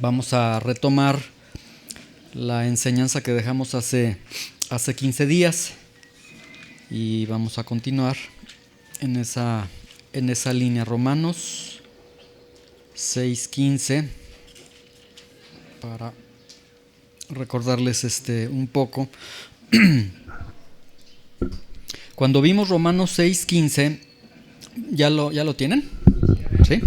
Vamos a retomar la enseñanza que dejamos hace 15 y vamos a continuar en esa línea. Romanos 6:15, para recordarles un poco. Cuando vimos Romanos 6:15, ¿ya lo tienen? ¿Sí?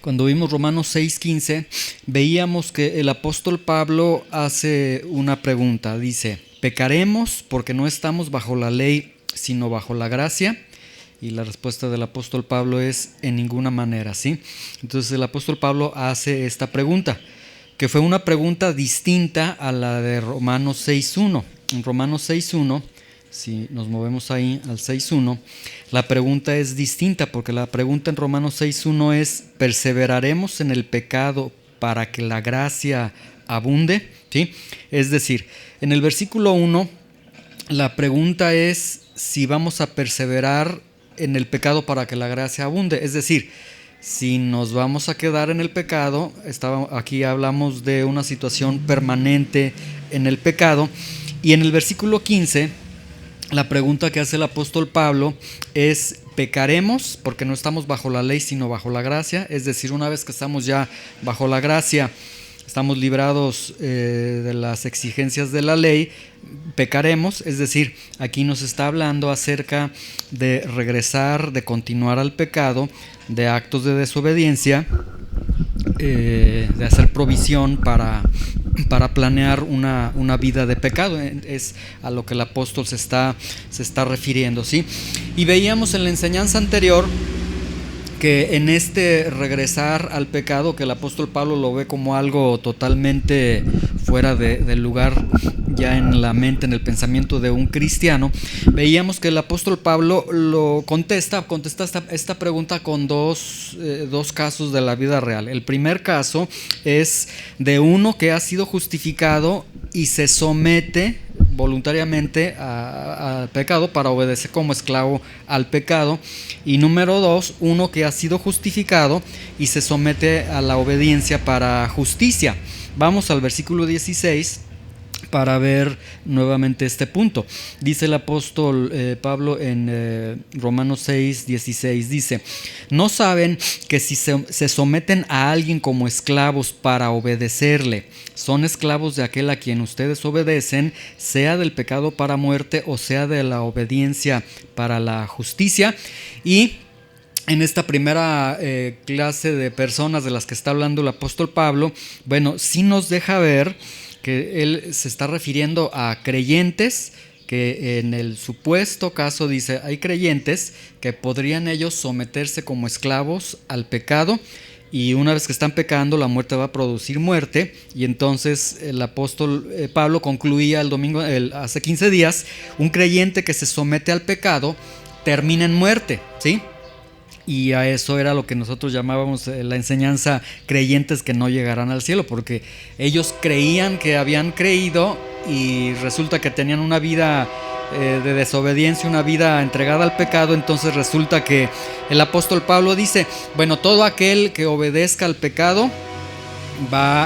Cuando vimos Romanos 6:15, veíamos que el apóstol Pablo hace una pregunta. Dice: ¿pecaremos porque no estamos bajo la ley, sino bajo la gracia? Y la respuesta del apóstol Pablo es: en ninguna manera, ¿sí? Entonces el apóstol Pablo hace esta pregunta, que fue una pregunta distinta a la de Romanos 6:1. En Romanos 6:1, si nos movemos ahí al 6:1, la pregunta es distinta, porque la pregunta en Romanos 6:1 es: ¿perseveraremos en el pecado para que la gracia abunde? ¿Sí? Es decir, en el versículo 1, la pregunta es si vamos a perseverar en el pecado para que la gracia abunde. Es decir, si nos vamos a quedar en el pecado. Aquí hablamos de una situación permanente en el pecado. Y en el versículo 15, la pregunta que hace el apóstol Pablo es: ¿pecaremos porque no estamos bajo la ley sino bajo la gracia? Es decir, una vez que estamos ya bajo la gracia, estamos librados de las exigencias de la ley, pecaremos. Es decir, aquí nos está hablando acerca de regresar, de continuar al pecado, de actos de desobediencia, de hacer provisión para planear una vida de pecado. Es a lo que el apóstol se está refiriendo, ¿sí? Y veíamos en la enseñanza anterior que en este regresar al pecado, que el apóstol Pablo lo ve como algo totalmente fuera del lugar ya en la mente, en el pensamiento de un cristiano, veíamos que el apóstol Pablo lo contesta esta pregunta con dos casos de la vida real. El primer caso es de uno que ha sido justificado y se somete voluntariamente al pecado para obedecer como esclavo al pecado. Y número 2, uno que ha sido justificado y se somete a la obediencia para justicia. Vamos al versículo 16 para ver nuevamente este punto. Dice el apóstol Pablo en Romanos 6:16, dice: ¿no saben que si se someten a alguien como esclavos para obedecerle, son esclavos de aquel a quien ustedes obedecen, sea del pecado para muerte o sea de la obediencia para la justicia? Y en esta primera clase de personas de las que está hablando el apóstol Pablo, bueno, sí nos deja ver que él se está refiriendo a creyentes, que en el supuesto caso dice: hay creyentes que podrían ellos someterse como esclavos al pecado, y una vez que están pecando, la muerte va a producir muerte. Y entonces el apóstol Pablo concluía el domingo, hace 15 días, un creyente que se somete al pecado termina en muerte, ¿sí? Y a eso era lo que nosotros llamábamos la enseñanza: creyentes que no llegarán al cielo, porque ellos creían que habían creído y resulta que tenían una vida de desobediencia, una vida entregada al pecado. Entonces resulta que el apóstol Pablo dice: bueno, todo aquel que obedezca al pecado,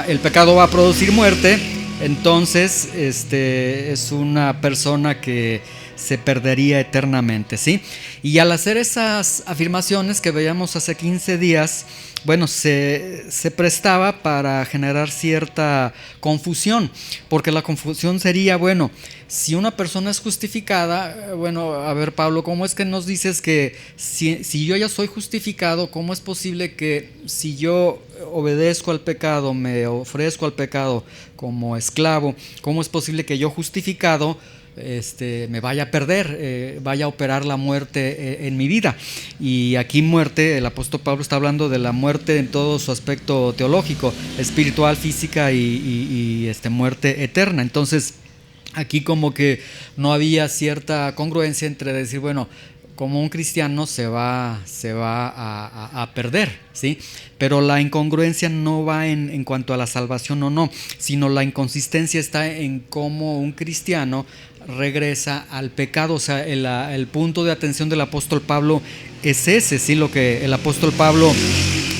el pecado va a producir muerte. Entonces es una persona que se perdería eternamente, ¿sí? Y al hacer esas afirmaciones que veíamos hace 15 días, bueno, se prestaba para generar cierta confusión, porque la confusión sería: bueno, si una persona es justificada, bueno, a ver, Pablo, ¿cómo es que nos dices que si yo ya soy justificado, cómo es posible que si yo obedezco al pecado, me ofrezco al pecado como esclavo, cómo es posible que yo justificado me vaya a perder, vaya a operar la muerte en mi vida? Y aquí muerte, el apóstol Pablo está hablando de la muerte en todo su aspecto teológico, espiritual, física y muerte eterna. Entonces aquí como que no había cierta congruencia entre decir: bueno, como un cristiano se va a perder, ¿sí? Pero la incongruencia no va en cuanto a la salvación o no, sino la inconsistencia está en cómo un cristiano regresa al pecado. O sea, el punto de atención del apóstol Pablo es ese, ¿sí? Lo que el apóstol Pablo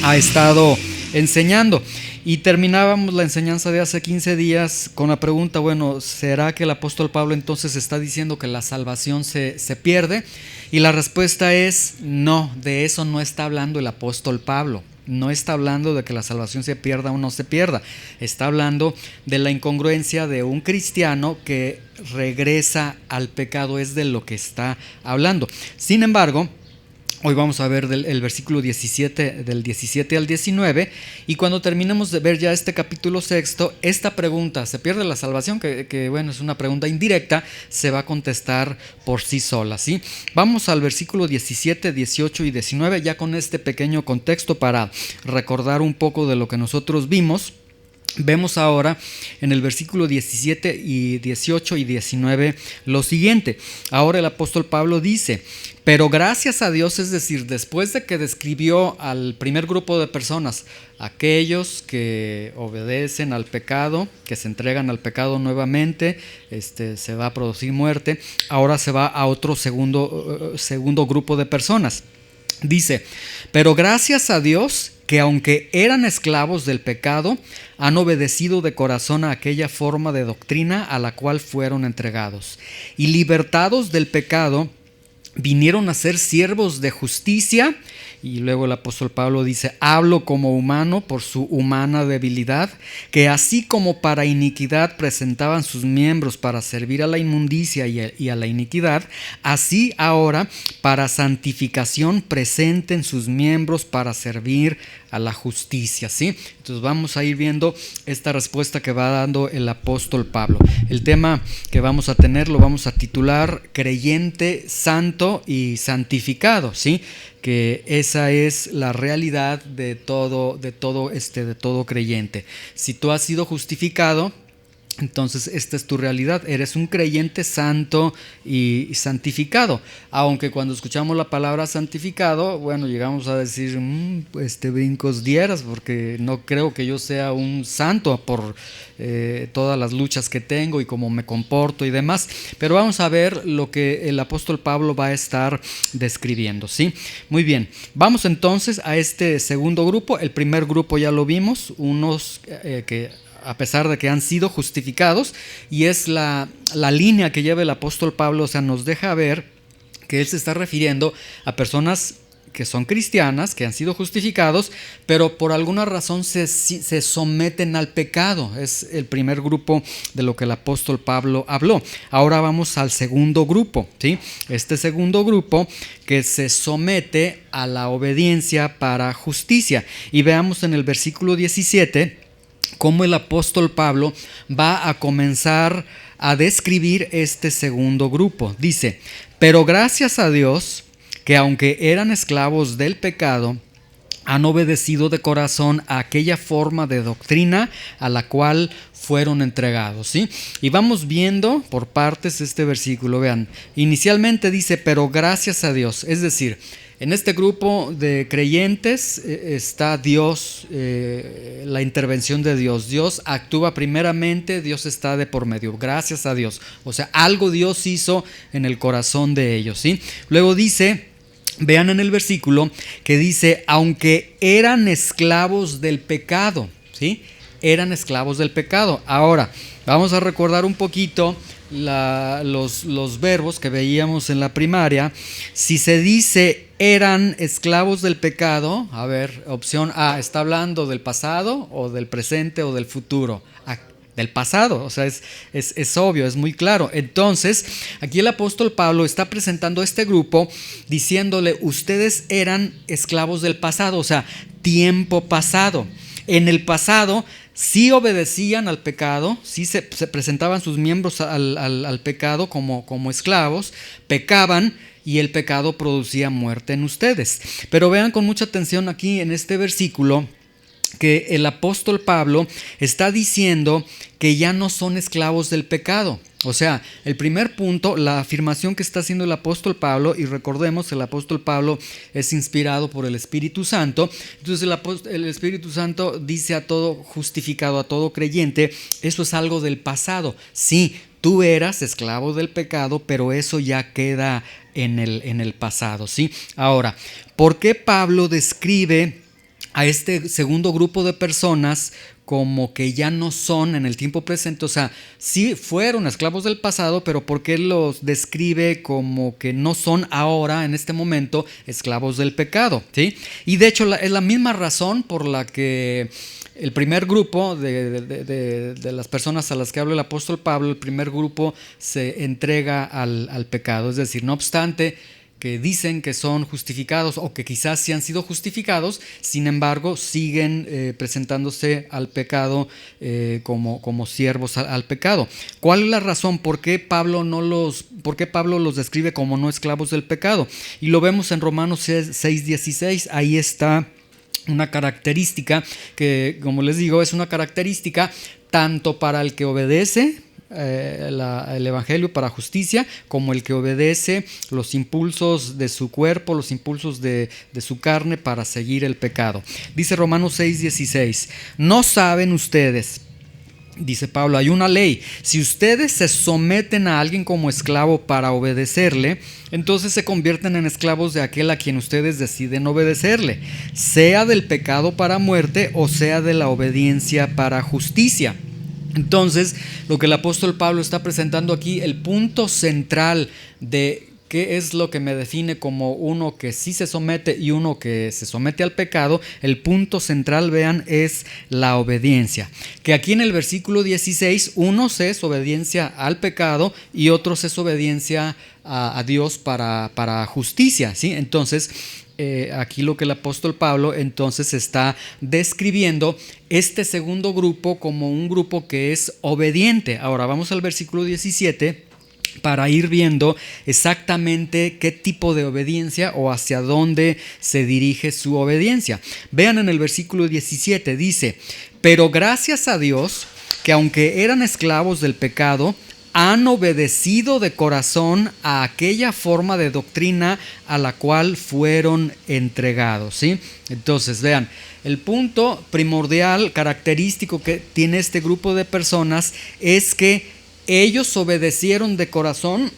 ha estado enseñando. Y terminábamos la enseñanza de hace 15 días con la pregunta, bueno, ¿será que el apóstol Pablo entonces está diciendo que la salvación se pierde? Y la respuesta es no, de eso no está hablando el apóstol Pablo. No está hablando de que la salvación se pierda o no se pierda. Está hablando de la incongruencia de un cristiano que regresa al pecado. Es de lo que está hablando. Sin embargo, hoy vamos a ver el versículo 17, del 17 al 19, y cuando terminemos de ver ya este capítulo sexto, esta pregunta, ¿se pierde la salvación? Que bueno, es una pregunta indirecta, se va a contestar por sí sola, ¿sí? Vamos al versículo 17, 18 y 19, ya con este pequeño contexto para recordar un poco de lo que nosotros vimos. Vemos ahora en el versículo 17 y 18 y 19 lo siguiente. Ahora el apóstol Pablo dice: pero gracias a Dios, es decir, después de que describió al primer grupo de personas, aquellos que obedecen al pecado, que se entregan al pecado nuevamente, se va a producir muerte. Ahora se va a otro segundo grupo de personas. Dice: pero gracias a Dios que aunque eran esclavos del pecado, han obedecido de corazón a aquella forma de doctrina a la cual fueron entregados. Y libertados del pecado, vinieron a ser siervos de justicia. Y luego el apóstol Pablo dice: hablo como humano por su humana debilidad, que así como para iniquidad presentaban sus miembros para servir a la inmundicia y a la iniquidad, así ahora para santificación presenten sus miembros para servir a la justicia, ¿sí? Entonces vamos a ir viendo esta respuesta que va dando el apóstol Pablo. El tema que vamos a tener lo vamos a titular creyente, santo y santificado, ¿sí? Que esa es la realidad de todo creyente. Si tú has sido justificado, entonces esta es tu realidad, eres un creyente santo y santificado. Aunque cuando escuchamos la palabra santificado, bueno, llegamos a decir, brincos dieras, porque no creo que yo sea un santo por todas las luchas que tengo y cómo me comporto y demás. Pero vamos a ver lo que el apóstol Pablo va a estar describiendo, ¿sí? Muy bien, vamos entonces a este segundo grupo. El primer grupo ya lo vimos, unos que a pesar de que han sido justificados, y es la línea que lleva el apóstol Pablo, o sea, nos deja ver que él se está refiriendo a personas que son cristianas, que han sido justificados, pero por alguna razón se someten al pecado. Es el primer grupo de lo que el apóstol Pablo habló. Ahora vamos al segundo grupo, ¿sí? Este segundo grupo que se somete a la obediencia para justicia. Y veamos en el versículo 17 cómo el apóstol Pablo va a comenzar a describir este segundo grupo. Dice: pero gracias a Dios que aunque eran esclavos del pecado, han obedecido de corazón a aquella forma de doctrina a la cual fueron entregados, ¿sí? Y vamos viendo por partes este versículo. Vean, inicialmente dice: pero gracias a Dios, es decir, en este grupo de creyentes está Dios, la intervención de Dios. Dios actúa primeramente, Dios está de por medio, gracias a Dios. O sea, algo Dios hizo en el corazón de ellos, ¿sí? Luego dice, vean en el versículo que dice: aunque eran esclavos del pecado, ¿sí? Eran esclavos del pecado. Ahora, vamos a recordar un poquito los verbos que veíamos en la primaria. Si se dice eran esclavos del pecado, a ver, opción A, ¿está hablando del pasado o del presente o del futuro? Del pasado, o sea, es obvio, es muy claro. Entonces, aquí el apóstol Pablo está presentando a este grupo diciéndole: ustedes eran esclavos del pasado, o sea, tiempo pasado. En el pasado sí obedecían al pecado, sí se presentaban sus miembros al pecado como esclavos, pecaban y el pecado producía muerte en ustedes. Pero vean con mucha atención aquí en este versículo que el apóstol Pablo está diciendo que ya no son esclavos del pecado. O sea, el primer punto, la afirmación que está haciendo el apóstol Pablo, y recordemos, el apóstol Pablo es inspirado por el Espíritu Santo. Entonces el Espíritu Santo dice a todo justificado, a todo creyente: eso es algo del pasado. Sí, tú eras esclavo del pecado, pero eso ya queda en el pasado, ¿sí? Ahora, ¿por qué Pablo describe a este segundo grupo de personas como que ya no son en el tiempo presente, o sea, sí fueron esclavos del pasado, pero ¿por qué los describe como que no son ahora, en este momento, esclavos del pecado? ¿Sí? Y de hecho es la misma razón por la que el primer grupo de las personas a las que habla el apóstol Pablo, el primer grupo se entrega al pecado, es decir, no obstante que dicen que son justificados o que quizás sí han sido justificados, sin embargo siguen presentándose al pecado como siervos al pecado. ¿Cuál es la razón? ¿Por qué Pablo los describe como no esclavos del pecado? Y lo vemos en Romanos 6:16, ahí está una característica que, como les digo, es una característica tanto para el que obedece el evangelio para justicia, como el que obedece los impulsos de su cuerpo, los impulsos de su carne para seguir el pecado. Dice Romanos 6:16, ¿no saben ustedes? Dice Pablo, hay una ley. Si ustedes se someten a alguien como esclavo para obedecerle, entonces se convierten en esclavos de aquel a quien ustedes deciden obedecerle, sea del pecado para muerte o sea de la obediencia para justicia. Entonces, lo que el apóstol Pablo está presentando aquí, el punto central de qué es lo que me define como uno que sí se somete y uno que se somete al pecado, el punto central, vean, es la obediencia. Que aquí en el versículo 16, uno es obediencia al pecado y otro es obediencia a Dios para justicia, ¿sí? Entonces, aquí lo que el apóstol Pablo entonces está describiendo este segundo grupo como un grupo que es obediente. Ahora vamos al versículo 17 para ir viendo exactamente qué tipo de obediencia o hacia dónde se dirige su obediencia. Vean en el versículo 17, dice, pero gracias a Dios que aunque eran esclavos del pecado, han obedecido de corazón a aquella forma de doctrina a la cual fueron entregados, ¿sí? Entonces, vean, el punto primordial, característico que tiene este grupo de personas es que ellos obedecieron de corazón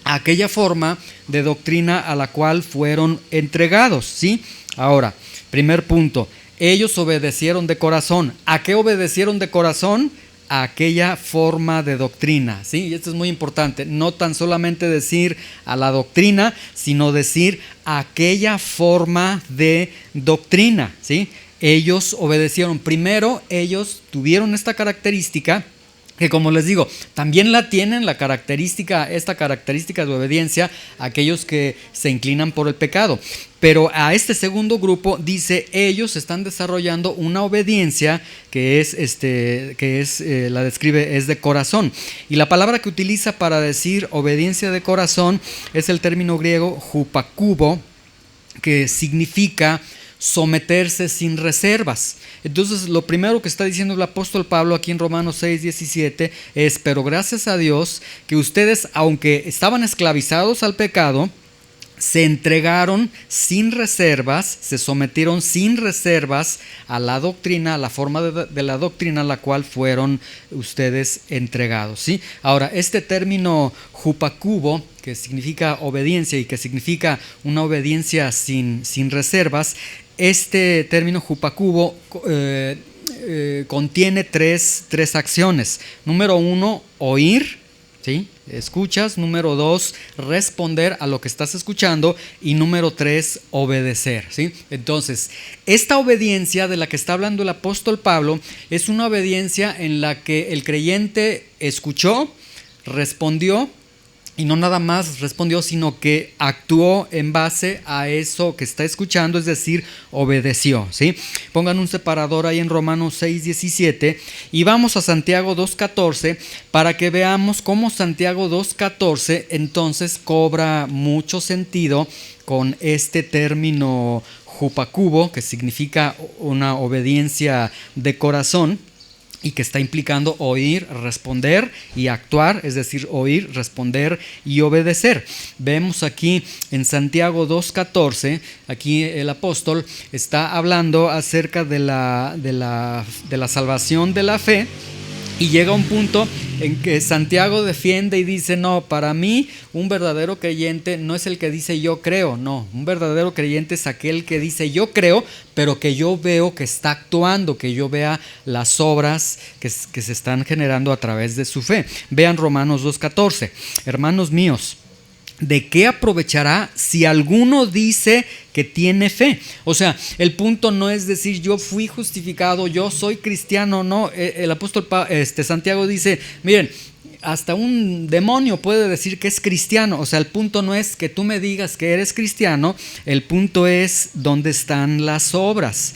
a aquella forma de doctrina a la cual fueron entregados, ¿sí? Ahora, primer punto, ellos obedecieron de corazón. ¿A qué obedecieron de corazón? A aquella forma de doctrina, ¿sí? Y esto es muy importante, no tan solamente decir a la doctrina, sino decir a aquella forma de doctrina, ¿sí? Ellos obedecieron. Primero, ellos tuvieron esta característica que, como les digo, también la tienen esta característica de obediencia aquellos que se inclinan por el pecado. Pero a este segundo grupo dice, ellos están desarrollando una obediencia la describe, es de corazón. Y la palabra que utiliza para decir obediencia de corazón es el término griego hupakubo, que significa someterse sin reservas. Entonces, lo primero que está diciendo el apóstol Pablo aquí en Romanos 6:17 es, pero gracias a Dios que ustedes, aunque estaban esclavizados al pecado, se entregaron sin reservas, se sometieron sin reservas a la doctrina, a la forma de la doctrina a la cual fueron ustedes entregados, ¿sí? Ahora, este término hupakubo, que significa obediencia y que significa una obediencia sin reservas, este término hupakubo contiene tres acciones. Número 1, oír, ¿sí? Escuchas. Número 2, responder a lo que estás escuchando. Y número 3, obedecer, ¿sí? Entonces, esta obediencia de la que está hablando el apóstol Pablo es una obediencia en la que el creyente escuchó, respondió, y no nada más respondió, sino que actuó en base a eso que está escuchando, es decir, obedeció, ¿sí? Pongan un separador ahí en Romanos 6:17 y vamos a Santiago 2:14 para que veamos cómo Santiago 2:14 entonces cobra mucho sentido con este término hupakubo, que significa una obediencia de corazón, y que está implicando oír, responder y actuar, es decir, oír, responder y obedecer. Vemos aquí en Santiago 2:14, aquí el apóstol está hablando acerca de la salvación de la fe Y llega un punto en que Santiago defiende y dice, no, para mí un verdadero creyente no es el que dice yo creo, no, un verdadero creyente es aquel que dice yo creo, pero que yo veo que está actuando, que yo vea las obras que se están generando a través de su fe. Vean Romanos 2:14, hermanos míos, ¿de qué aprovechará si alguno dice que tiene fe? O sea, el punto no es decir yo fui justificado, yo soy cristiano, no. El apóstol Santiago dice, miren, hasta un demonio puede decir que es cristiano. O sea, el punto no es que tú me digas que eres cristiano, el punto es dónde están las obras.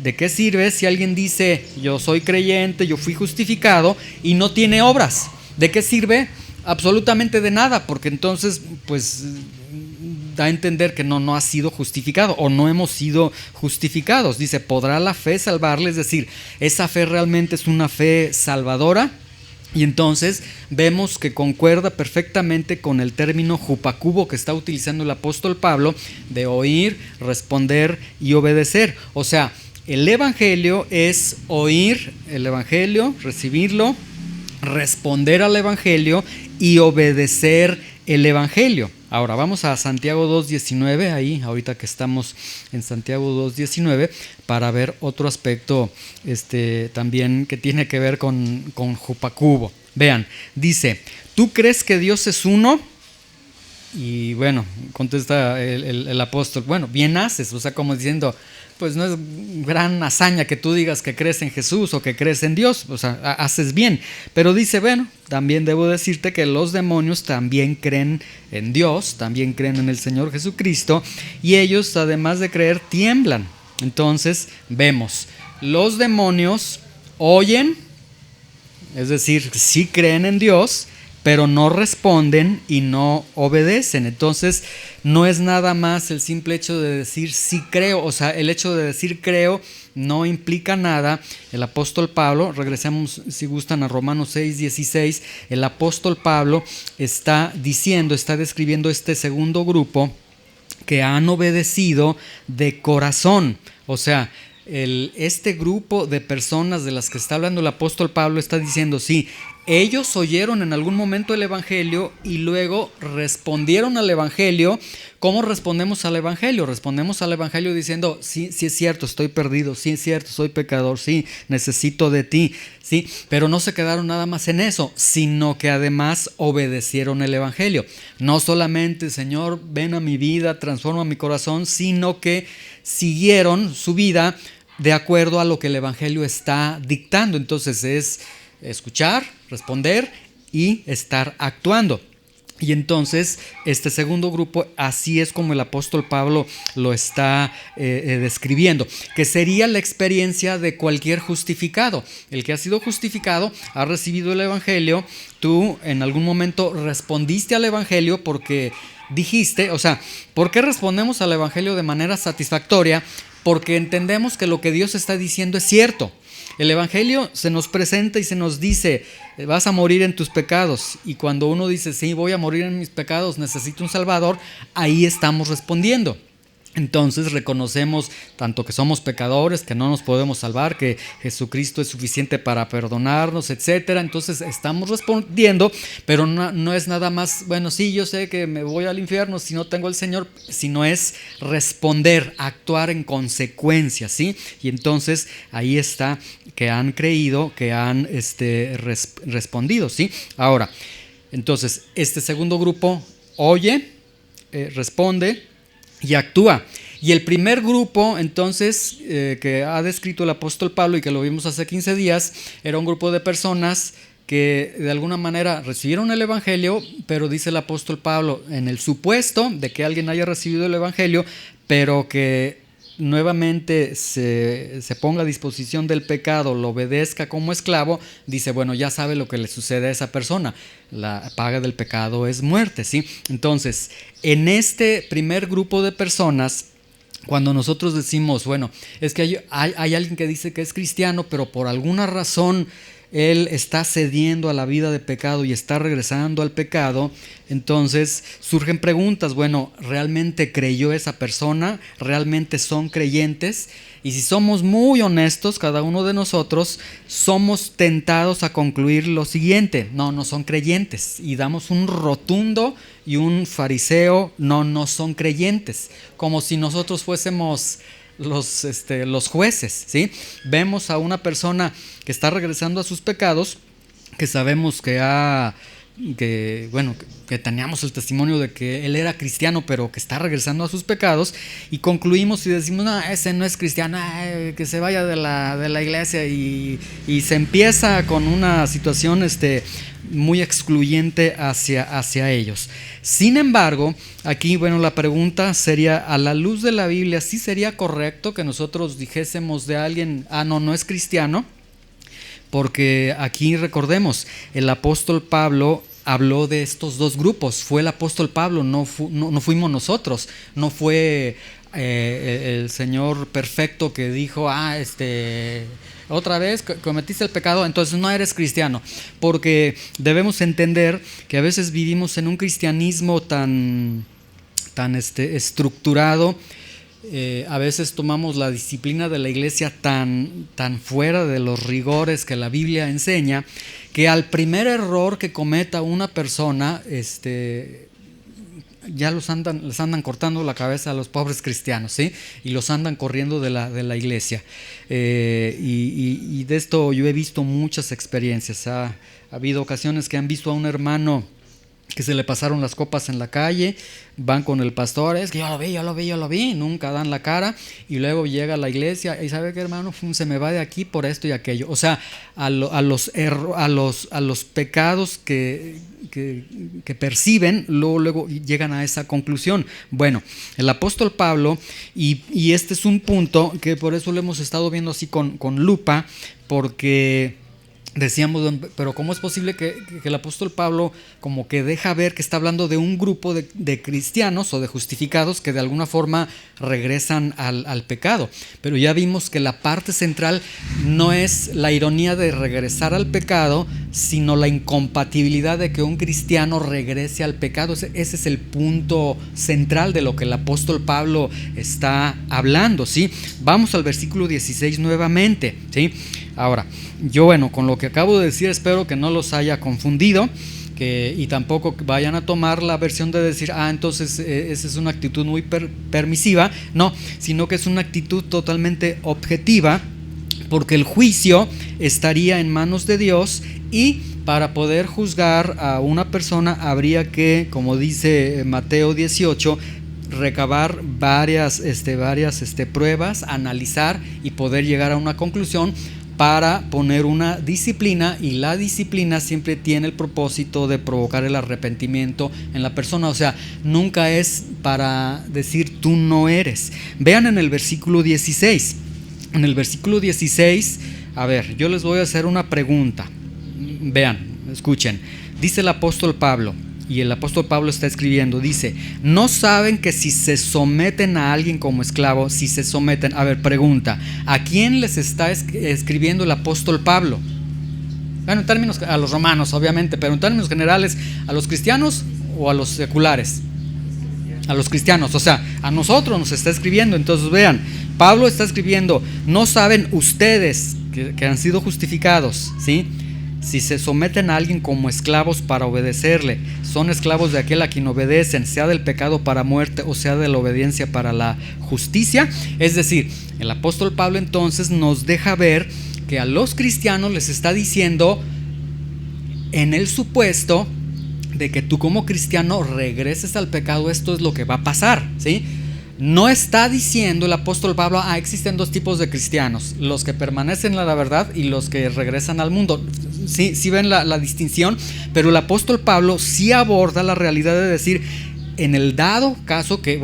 ¿De qué sirve si alguien dice yo soy creyente, yo fui justificado y no tiene obras? ¿De qué sirve? Absolutamente de nada, porque entonces pues da a entender que no ha sido justificado o no hemos sido justificados. Dice, ¿podrá la fe salvarle? Es decir, ¿esa fe realmente es una fe salvadora? Y entonces vemos que concuerda perfectamente con el término jupacubo que está utilizando el apóstol Pablo de oír, responder y obedecer. O sea, el evangelio es oír el evangelio, recibirlo, responder al evangelio y obedecer el evangelio. Ahora vamos a Santiago 2:19, ahí ahorita que estamos en Santiago 2:19, para ver otro aspecto también que tiene que ver con jupacubo. Vean, dice, ¿tú crees que Dios es uno? Y bueno, contesta el apóstol, bueno, bien haces, o sea, como diciendo, pues no es gran hazaña que tú digas que crees en Jesús o que crees en Dios, o sea, haces bien. Pero dice, bueno, también debo decirte que los demonios también creen en Dios, también creen en el Señor Jesucristo, y ellos, además de creer, tiemblan. Entonces, vemos, los demonios oyen, es decir, sí creen en Dios, pero no responden y no obedecen. Entonces no es nada más el simple hecho de decir sí creo, o sea, el hecho de decir creo no implica nada. El apóstol Pablo, regresemos si gustan a Romanos 6:16, el apóstol Pablo está describiendo este segundo grupo que han obedecido de corazón. O sea, este grupo de personas de las que está hablando el apóstol Pablo está diciendo, sí, ellos oyeron en algún momento el evangelio y luego respondieron al evangelio. ¿Cómo respondemos al evangelio? Respondemos al evangelio diciendo, sí, sí es cierto, estoy perdido, sí es cierto, soy pecador, sí, necesito de ti, sí, pero no se quedaron nada más en eso, sino que además obedecieron el evangelio. No solamente, Señor, ven a mi vida, transforma mi corazón, sino que siguieron su vida de acuerdo a lo que el evangelio está dictando. Entonces es escuchar, responder y estar actuando. Y entonces este segundo grupo, así es como el apóstol Pablo lo está describiendo, que sería la experiencia de cualquier justificado. El que ha sido justificado ha recibido el evangelio, tú en algún momento respondiste al evangelio porque dijiste, o sea, ¿por qué respondemos al evangelio de manera satisfactoria? Porque entendemos que lo que Dios está diciendo es cierto. El evangelio se nos presenta y se nos dice, vas a morir en tus pecados. Y cuando uno dice, sí, voy a morir en mis pecados, necesito un Salvador, ahí estamos respondiendo. Entonces reconocemos tanto que somos pecadores, que no nos podemos salvar, que Jesucristo es suficiente para perdonarnos, etcétera. Entonces estamos respondiendo, pero no es nada más, bueno, sí, yo sé que me voy al infierno si no tengo al Señor, sino es responder, actuar en consecuencia, ¿sí? Y entonces ahí está que han creído, que han respondido, ¿sí? Ahora, entonces, este segundo grupo oye, responde y actúa. Y el primer grupo, entonces, que ha descrito el apóstol Pablo y que lo vimos hace 15 días, era un grupo de personas que de alguna manera recibieron el evangelio, pero dice el apóstol Pablo, en el supuesto de que alguien haya recibido el evangelio, pero que nuevamente se ponga a disposición del pecado, lo obedezca como esclavo, dice, bueno, ya sabe lo que le sucede a esa persona, la paga del pecado es muerte, ¿sí? Entonces, en este primer grupo de personas, cuando nosotros decimos, bueno, es que hay alguien que dice que es cristiano, pero por alguna razón él está cediendo a la vida de pecado y está regresando al pecado, entonces surgen preguntas. Bueno, ¿realmente creyó esa persona? ¿Realmente son creyentes? Y si somos muy honestos, cada uno de nosotros, somos tentados a concluir lo siguiente: no son creyentes. Y damos un rotundo y un fariseo: no son creyentes. Como si nosotros fuésemos los jueces, ¿sí? Vemos a una persona que está regresando a sus pecados, que sabemos que teníamos el testimonio de que él era cristiano, pero que está regresando a sus pecados, y concluimos y decimos: no, ese no es cristiano, que se vaya de la iglesia, y se empieza con una situación muy excluyente hacia ellos. Sin embargo, aquí, la pregunta sería: a la luz de la Biblia, ¿sí sería correcto que nosotros dijésemos de alguien, no es cristiano? Porque aquí recordemos, el apóstol Pablo habló de estos dos grupos. Fue el apóstol Pablo, no fuimos nosotros. No fue el Señor perfecto que dijo: otra vez cometiste el pecado, entonces no eres cristiano. Porque debemos entender que a veces vivimos en un cristianismo tan estructurado. A veces tomamos la disciplina de la iglesia tan fuera de los rigores que la Biblia enseña, que al primer error que cometa una persona, ya les andan cortando la cabeza a los pobres cristianos, ¿sí? Y los andan corriendo de la iglesia. Y de esto yo he visto muchas experiencias. Ha habido ocasiones que han visto a un hermano que se le pasaron las copas en la calle, van con el pastor: es que yo lo vi, nunca dan la cara, y luego llega a la iglesia y ¿sabe qué, hermano? Se me va de aquí por esto y aquello. O sea, a los pecados que perciben, luego llegan a esa conclusión. Bueno, el apóstol Pablo, y este es un punto que por eso lo hemos estado viendo así con lupa, porque decíamos: pero ¿cómo es posible que el apóstol Pablo como que deja ver que está hablando de un grupo de cristianos o de justificados que de alguna forma regresan al pecado? Pero ya vimos que la parte central no es la ironía de regresar al pecado, sino la incompatibilidad de que un cristiano regrese al pecado. Ese es el punto central de lo que el apóstol Pablo está hablando, ¿sí? Vamos al versículo 16 nuevamente, ¿sí? Ahora, yo con lo que acabo de decir espero que no los haya confundido, y tampoco vayan a tomar la versión de decir: entonces esa es una actitud muy permisiva. No, sino que es una actitud totalmente objetiva, porque el juicio estaría en manos de Dios, y para poder juzgar a una persona habría que, como dice Mateo 18, recabar varias pruebas, analizar y poder llegar a una conclusión para poner una disciplina, y la disciplina siempre tiene el propósito de provocar el arrepentimiento en la persona. O sea, nunca es para decir tú no eres. Vean en el versículo 16. En el versículo 16, yo les voy a hacer una pregunta. Vean, escuchen. Dice el apóstol Pablo, y el apóstol Pablo está escribiendo, dice: ¿no saben que si se someten a alguien como esclavo, si se someten? Pregunta, ¿a quién les está escribiendo el apóstol Pablo? En términos, a los romanos obviamente, pero en términos generales, ¿a los cristianos o a los seculares? A los cristianos, o sea, a nosotros nos está escribiendo. Entonces vean, Pablo está escribiendo: ¿no saben ustedes que han sido justificados, ¿sí? Si se someten a alguien como esclavos para obedecerle, son esclavos de aquel a quien obedecen, sea del pecado para muerte o sea de la obediencia para la justicia? Es decir, el apóstol Pablo entonces nos deja ver que a los cristianos les está diciendo, en el supuesto de que tú como cristiano regreses al pecado, esto es lo que va a pasar, ¿sí? No está diciendo el apóstol Pablo: existen dos tipos de cristianos, los que permanecen en la verdad y los que regresan al mundo. Sí ven la distinción, pero el apóstol Pablo sí aborda la realidad de decir, en el dado caso que,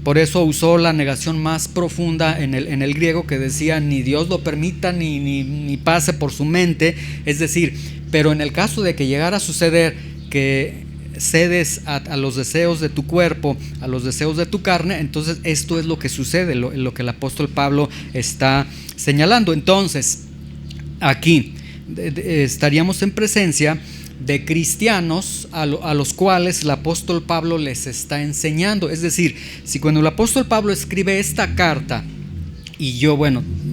por eso usó la negación más profunda en el griego, que decía: ni Dios lo permita ni pase por su mente. Es decir, pero en el caso de que llegara a suceder que cedes a los deseos de tu cuerpo, a los deseos de tu carne, entonces esto es lo que sucede, lo que el apóstol Pablo está señalando. Entonces, aquí estaríamos en presencia de cristianos a los cuales el apóstol Pablo les está enseñando. Es decir, si cuando el apóstol Pablo escribe esta carta y yo,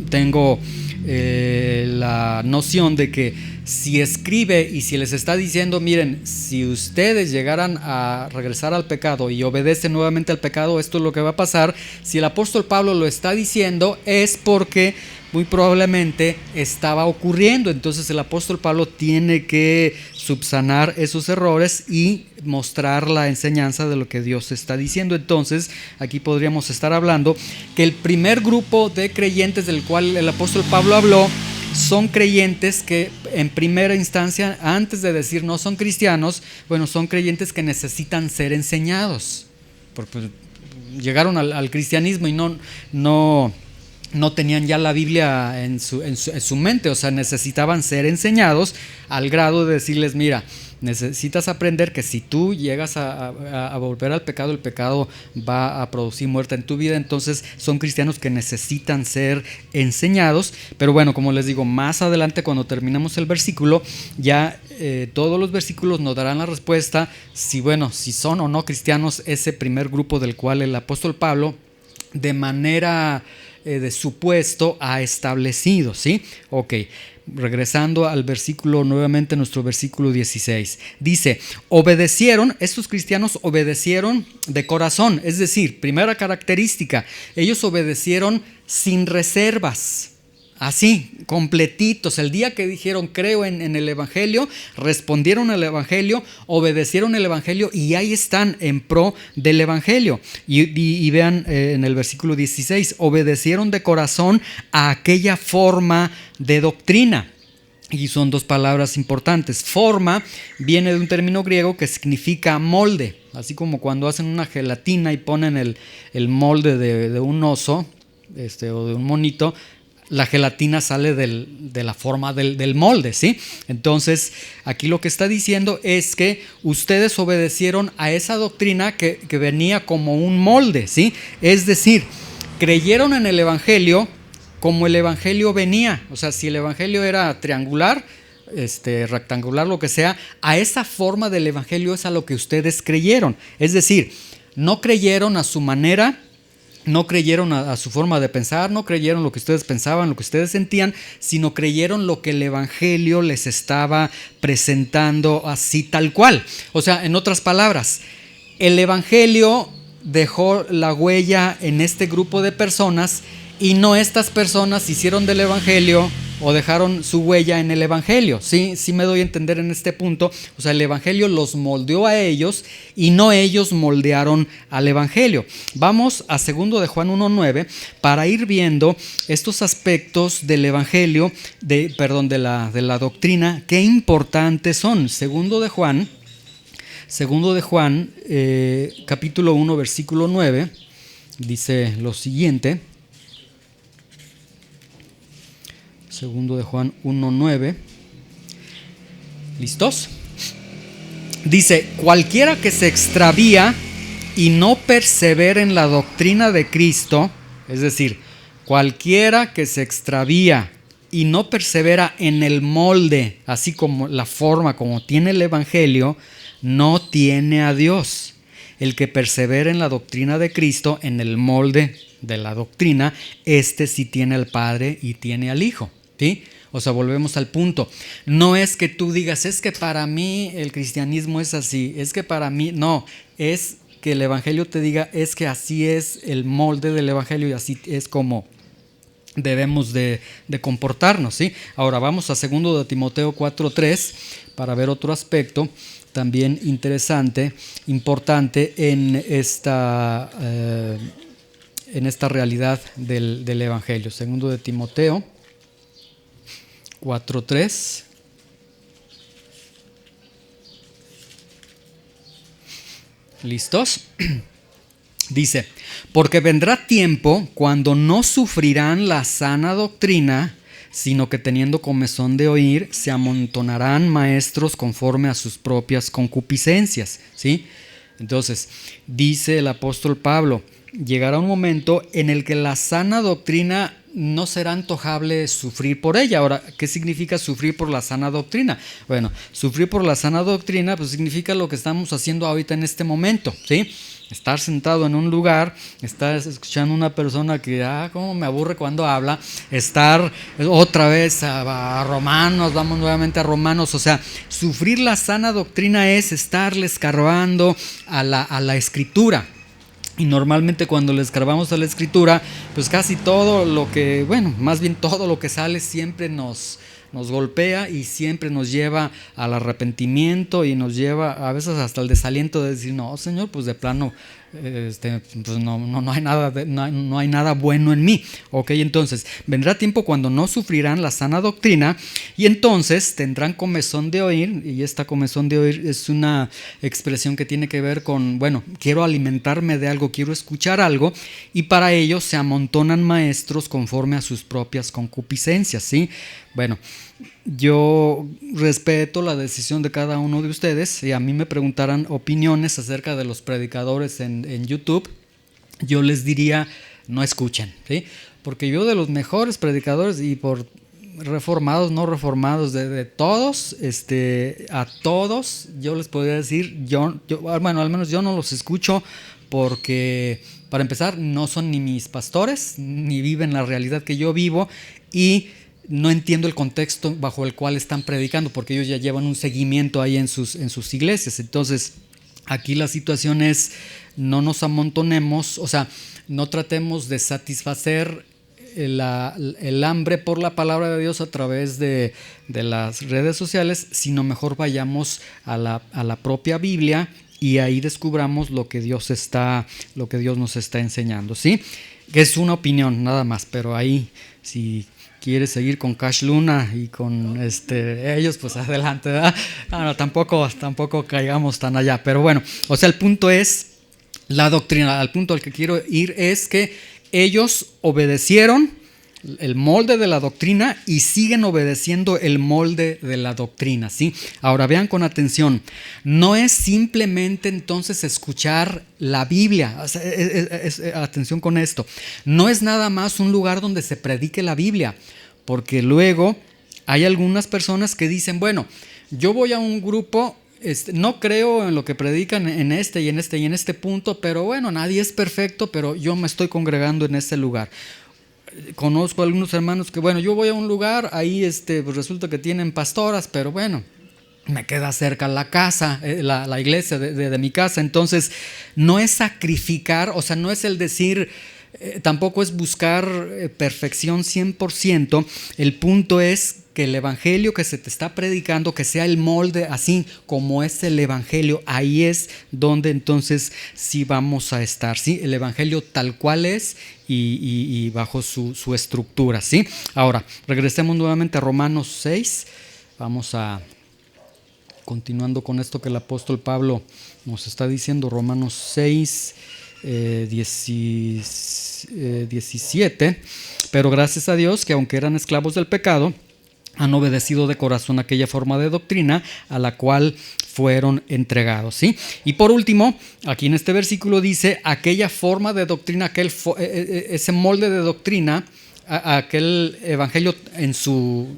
tengo la noción de que si escribe y si les está diciendo, miren, si ustedes llegaran a regresar al pecado y obedecen nuevamente al pecado, esto es lo que va a pasar. Si el apóstol Pablo lo está diciendo, es porque muy probablemente estaba ocurriendo. Entonces el apóstol Pablo tiene que subsanar esos errores y mostrar la enseñanza de lo que Dios está diciendo. Entonces aquí podríamos estar hablando que el primer grupo de creyentes del cual el apóstol Pablo habló son creyentes que en primera instancia, antes de decir no son cristianos, son creyentes que necesitan ser enseñados, porque llegaron al cristianismo y no tenían ya la Biblia en su mente, o sea, necesitaban ser enseñados al grado de decirles, mira, necesitas aprender que si tú llegas a volver al pecado, el pecado va a producir muerte en tu vida. Entonces son cristianos que necesitan ser enseñados. Pero como les digo, más adelante cuando terminemos el versículo, ya todos los versículos nos darán la respuesta si son o no cristianos ese primer grupo del cual el apóstol Pablo de manera de supuesto ha establecido, ¿sí? Ok, regresando al versículo, nuevamente nuestro versículo 16, dice, estos cristianos obedecieron de corazón, es decir, primera característica, ellos obedecieron sin reservas. Así, completitos. El día que dijeron creo en el Evangelio, respondieron al Evangelio, obedecieron el Evangelio y ahí están en pro del Evangelio. Y vean en el versículo 16, obedecieron de corazón a aquella forma de doctrina. Y son dos palabras importantes. Forma viene de un término griego que significa molde. Así como cuando hacen una gelatina y ponen el molde de un oso o de un monito, la gelatina sale de la forma del molde, ¿sí? Entonces, aquí lo que está diciendo es que ustedes obedecieron a esa doctrina que venía como un molde, ¿sí? Es decir, creyeron en el Evangelio como el Evangelio venía. O sea, si el Evangelio era triangular, rectangular, lo que sea, a esa forma del Evangelio es a lo que ustedes creyeron. Es decir, no creyeron a su manera, no creyeron a su forma de pensar, no creyeron lo que ustedes pensaban, lo que ustedes sentían, sino creyeron lo que el Evangelio les estaba presentando así tal cual. O sea, en otras palabras, el Evangelio dejó la huella en este grupo de personas y no estas personas hicieron del Evangelio o dejaron su huella en el Evangelio. Sí me doy a entender en este punto. O sea, el Evangelio los moldeó a ellos y no ellos moldearon al Evangelio. Vamos a 2 de Juan 1:9 para ir viendo estos aspectos del Evangelio, de la doctrina, qué importantes son. 2 de Juan, capítulo 1, versículo 9, dice lo siguiente. 2 de Juan 1:9. ¿Listos? Dice, cualquiera que se extravía y no persevera en la doctrina de Cristo, es decir, cualquiera que se extravía y no persevera en el molde, así como la forma como tiene el Evangelio, no tiene a Dios. El que persevera en la doctrina de Cristo, en el molde de la doctrina, sí tiene al Padre y tiene al Hijo. ¿Sí? O sea, volvemos al punto. No es que tú digas, es que para mí el cristianismo es así, es que para mí, no, es que el Evangelio te diga, es que así es el molde del Evangelio y así es como debemos de comportarnos, ¿sí? Ahora vamos a 2 de Timoteo 4:3 para ver otro aspecto también interesante, importante en esta realidad del Evangelio. 2 de Timoteo 4:3. ¿Listos? Dice, porque vendrá tiempo cuando no sufrirán la sana doctrina, sino que teniendo comezón de oír, se amontonarán maestros conforme a sus propias concupiscencias. ¿Sí? Entonces, dice el apóstol Pablo, llegará un momento en el que la sana doctrina no será antojable sufrir por ella. Ahora, ¿qué significa sufrir por la sana doctrina? Bueno, sufrir por la sana doctrina pues significa lo que estamos haciendo ahorita en este momento, ¿sí? Estar sentado en un lugar, estar escuchando a una persona que, cómo me aburre cuando habla, estar otra vez a Romanos, vamos nuevamente a Romanos, o sea, sufrir la sana doctrina es estarle escarbando a la Escritura. Y normalmente cuando le escarbamos a la Escritura, pues casi todo lo que, bueno, más bien todo lo que sale siempre nos golpea y siempre nos lleva al arrepentimiento y nos lleva a veces hasta el desaliento de decir, no, Señor, pues de plano, pues no hay nada bueno en mí. Ok, entonces vendrá tiempo cuando no sufrirán la sana doctrina y entonces tendrán comezón de oír, y esta comezón de oír es una expresión que tiene que ver con, bueno, quiero alimentarme de algo, quiero escuchar algo, y para ello se amontonan maestros conforme a sus propias concupiscencias, ¿sí? Bueno, yo respeto la decisión de cada uno de ustedes. Si a mí me preguntaran opiniones acerca de los predicadores en YouTube, yo les diría, no escuchen, ¿sí? Porque yo de los mejores predicadores, y por reformados, no reformados, de todos, a todos, yo les podría decir, bueno, al menos yo no los escucho porque, para empezar, no son ni mis pastores, ni viven la realidad que yo vivo, y no entiendo el contexto bajo el cual están predicando, porque ellos ya llevan un seguimiento ahí en sus iglesias. Entonces, aquí la situación es, no nos amontonemos, o sea, no tratemos de satisfacer el hambre por la palabra de Dios a través de las redes sociales, sino mejor vayamos a la propia Biblia y ahí descubramos lo que Dios nos está enseñando, ¿sí? Que es una opinión nada más, pero ahí, si quieres seguir con Cash Luna y con ellos, pues adelante, ¿verdad? No, tampoco caigamos tan allá, pero bueno, o sea, el punto es la doctrina. Al punto al que quiero ir es que ellos obedecieron el molde de la doctrina y siguen obedeciendo el molde de la doctrina, ¿sí? Ahora vean con atención, no es simplemente entonces escuchar la Biblia, o sea, atención con esto, no es nada más un lugar donde se predique la Biblia, porque luego hay algunas personas que dicen, bueno, yo voy a un grupo, no creo en lo que predican en este y en este y en este punto, pero bueno, nadie es perfecto, pero yo me estoy congregando en ese lugar. Conozco a algunos hermanos que, bueno, yo voy a un lugar, ahí pues resulta que tienen pastoras, pero bueno, me queda cerca la casa, la iglesia de mi casa. Entonces, no es sacrificar, o sea, no es el decir, tampoco es buscar perfección 100%. El punto es que el evangelio que se te está predicando, que sea el molde así como es el evangelio, ahí es donde entonces sí vamos a estar, ¿sí? El evangelio tal cual es y bajo su estructura, ¿sí? Ahora, regresemos nuevamente a Romanos 6, vamos a continuando con esto que el apóstol Pablo nos está diciendo, Romanos 6, 17, pero gracias a Dios que aunque eran esclavos del pecado, han obedecido de corazón aquella forma de doctrina a la cual fueron entregados, ¿sí? Y por último, aquí en este versículo dice, aquella forma de doctrina, ese molde de doctrina, aquel evangelio en su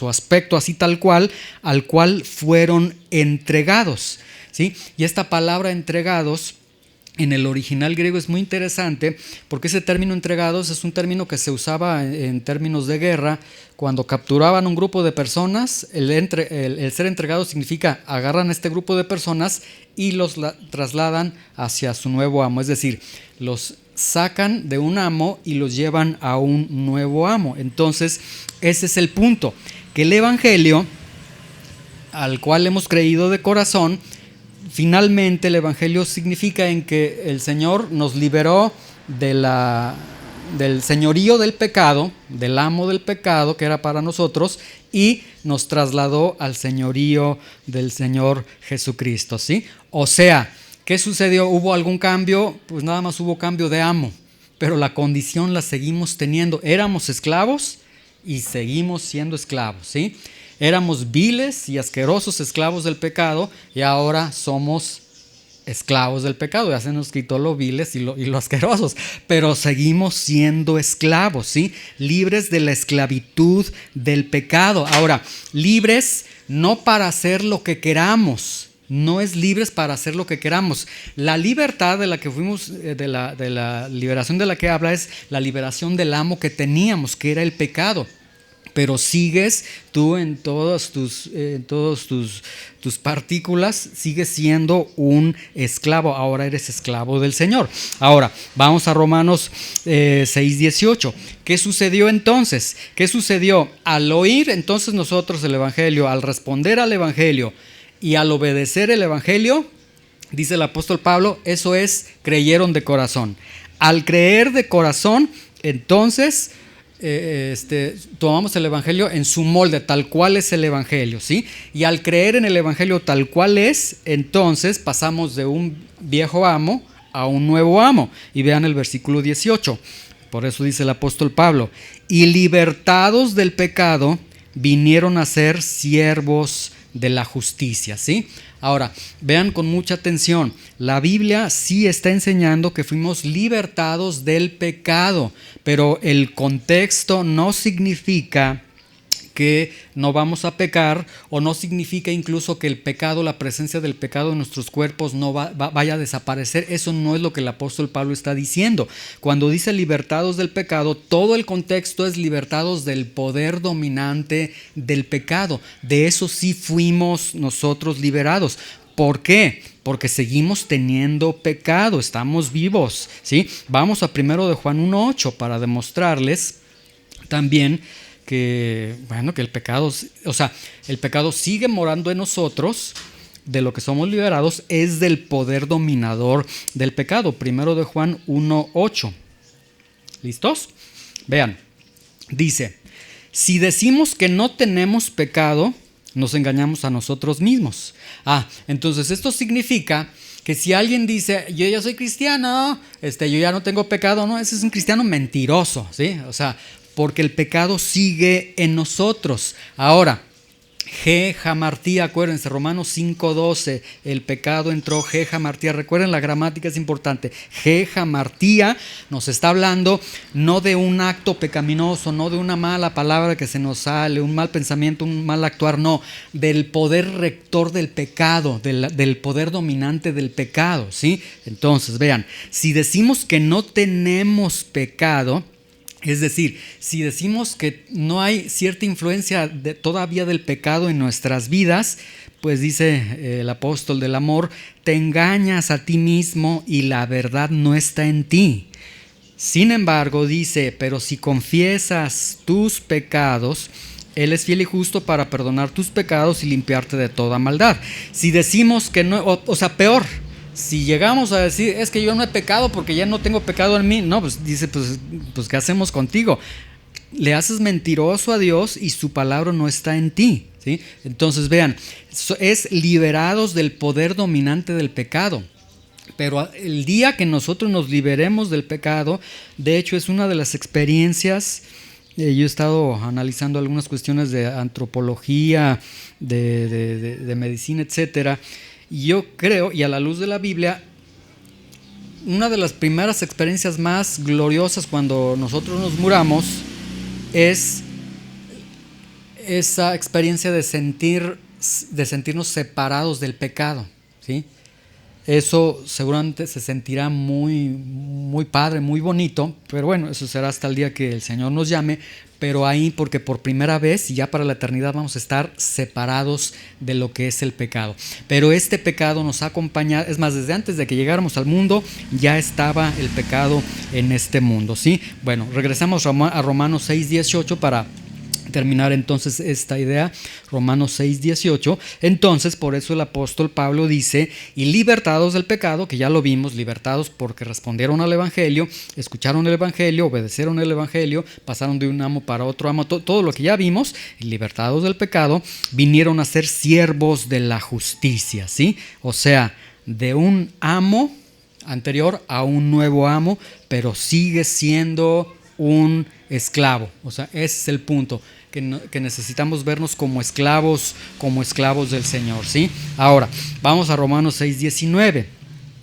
aspecto así tal cual, al cual fueron entregados, ¿sí? Y esta palabra entregados en el original griego es muy interesante porque ese término entregados es un término que se usaba en términos de guerra. Cuando capturaban un grupo de personas, el ser entregado significa agarran a este grupo de personas y los trasladan hacia su nuevo amo, es decir, los sacan de un amo y los llevan a un nuevo amo. Entonces, ese es el punto, que el evangelio al cual hemos creído de corazón, finalmente el evangelio significa en que el Señor nos liberó del señorío del pecado, del amo del pecado que era para nosotros, y nos trasladó al señorío del Señor Jesucristo, ¿sí? O sea, ¿qué sucedió? ¿Hubo algún cambio? Pues nada más hubo cambio de amo, pero la condición la seguimos teniendo. Éramos esclavos y seguimos siendo esclavos, ¿sí? Éramos viles y asquerosos esclavos del pecado y ahora somos esclavos del pecado, ya se nos quitó lo viles y lo asquerosos, pero seguimos siendo esclavos, ¿sí? Libres de la esclavitud del pecado. Ahora, libres no para hacer lo que queramos, no es libres para hacer lo que queramos. La libertad de la que fuimos, de la liberación de la que habla, es la liberación del amo que teníamos, que era el pecado. Pero sigues tú en todas tus partículas, sigues siendo un esclavo. Ahora eres esclavo del Señor. Ahora, vamos a Romanos 6:18. ¿Qué sucedió entonces? ¿Qué sucedió? Al oír entonces nosotros el Evangelio, al responder al Evangelio y al obedecer el Evangelio, dice el apóstol Pablo, eso es, creyeron de corazón. Al creer de corazón, entonces tomamos el Evangelio en su molde, tal cual es el Evangelio, ¿sí? Y al creer en el Evangelio tal cual es, entonces pasamos de un viejo amo a un nuevo amo. Y vean el versículo 18. Por eso dice el apóstol Pablo: y libertados del pecado, vinieron a ser siervos de la justicia, ¿sí? Ahora, vean con mucha atención, la Biblia sí está enseñando que fuimos libertados del pecado, pero el contexto no significa que no vamos a pecar, o no significa incluso que el pecado, la presencia del pecado en nuestros cuerpos no vaya a desaparecer. Eso no es lo que el apóstol Pablo está diciendo. Cuando dice libertados del pecado, todo el contexto es libertados del poder dominante del pecado. De eso sí fuimos nosotros liberados. ¿Por qué? Porque seguimos teniendo pecado, estamos vivos, ¿sí? Vamos a 1 de Juan 1:8 para demostrarles también que el pecado, el pecado sigue morando en nosotros. De lo que somos liberados es del poder dominador del pecado. 1 de Juan 1:8. ¿Listos? Vean, dice: si decimos que no tenemos pecado, nos engañamos a nosotros mismos. Entonces esto significa que si alguien dice, yo ya soy cristiano, yo ya no tengo pecado, no, ese es un cristiano mentiroso, ¿sí? Porque el pecado sigue en nosotros. Ahora, hamartía, acuérdense, Romanos 5:12, el pecado entró, hamartía, recuerden, la gramática es importante. Hamartía nos está hablando no de un acto pecaminoso, no de una mala palabra que se nos sale, un mal pensamiento, un mal actuar, no, del poder rector del pecado, del poder dominante del pecado, ¿sí? Entonces, vean, si decimos que no tenemos pecado, es decir, si decimos que no hay cierta influencia todavía del pecado en nuestras vidas, pues dice el apóstol del amor, te engañas a ti mismo y la verdad no está en ti. Sin embargo, dice, pero si confiesas tus pecados, Él es fiel y justo para perdonar tus pecados y limpiarte de toda maldad. Si decimos que no, peor, si llegamos a decir, es que yo no he pecado porque ya no tengo pecado en mí, no, pues dice, pues ¿qué hacemos contigo? Le haces mentiroso a Dios y su palabra no está en ti, ¿sí? Entonces vean, es liberados del poder dominante del pecado. Pero el día que nosotros nos liberemos del pecado, de hecho es una de las experiencias, yo he estado analizando algunas cuestiones de antropología, de medicina, etcétera. Y yo creo, y a la luz de la Biblia, una de las primeras experiencias más gloriosas cuando nosotros nos muramos es esa experiencia de sentirnos separados del pecado, ¿sí? Eso seguramente se sentirá muy, muy padre, muy bonito, pero bueno, eso será hasta el día que el Señor nos llame. Pero ahí, porque por primera vez y ya para la eternidad vamos a estar separados de lo que es el pecado. Pero este pecado nos ha acompañado, es más, desde antes de que llegáramos al mundo ya estaba el pecado en este mundo, ¿sí? Bueno, regresamos a Romanos 6:18 para terminar entonces esta idea. Romanos 6:18. Entonces, por eso el apóstol Pablo dice, y libertados del pecado, que ya lo vimos, libertados porque respondieron al Evangelio, escucharon el Evangelio, obedecieron el Evangelio, pasaron de un amo para otro amo, todo lo que ya vimos, y libertados del pecado, vinieron a ser siervos de la justicia, ¿sí? O sea, de un amo anterior a un nuevo amo, pero sigue siendo un esclavo. O sea, ese es el punto, que necesitamos vernos como esclavos del Señor, ¿sí? Ahora, vamos a Romanos 6:19.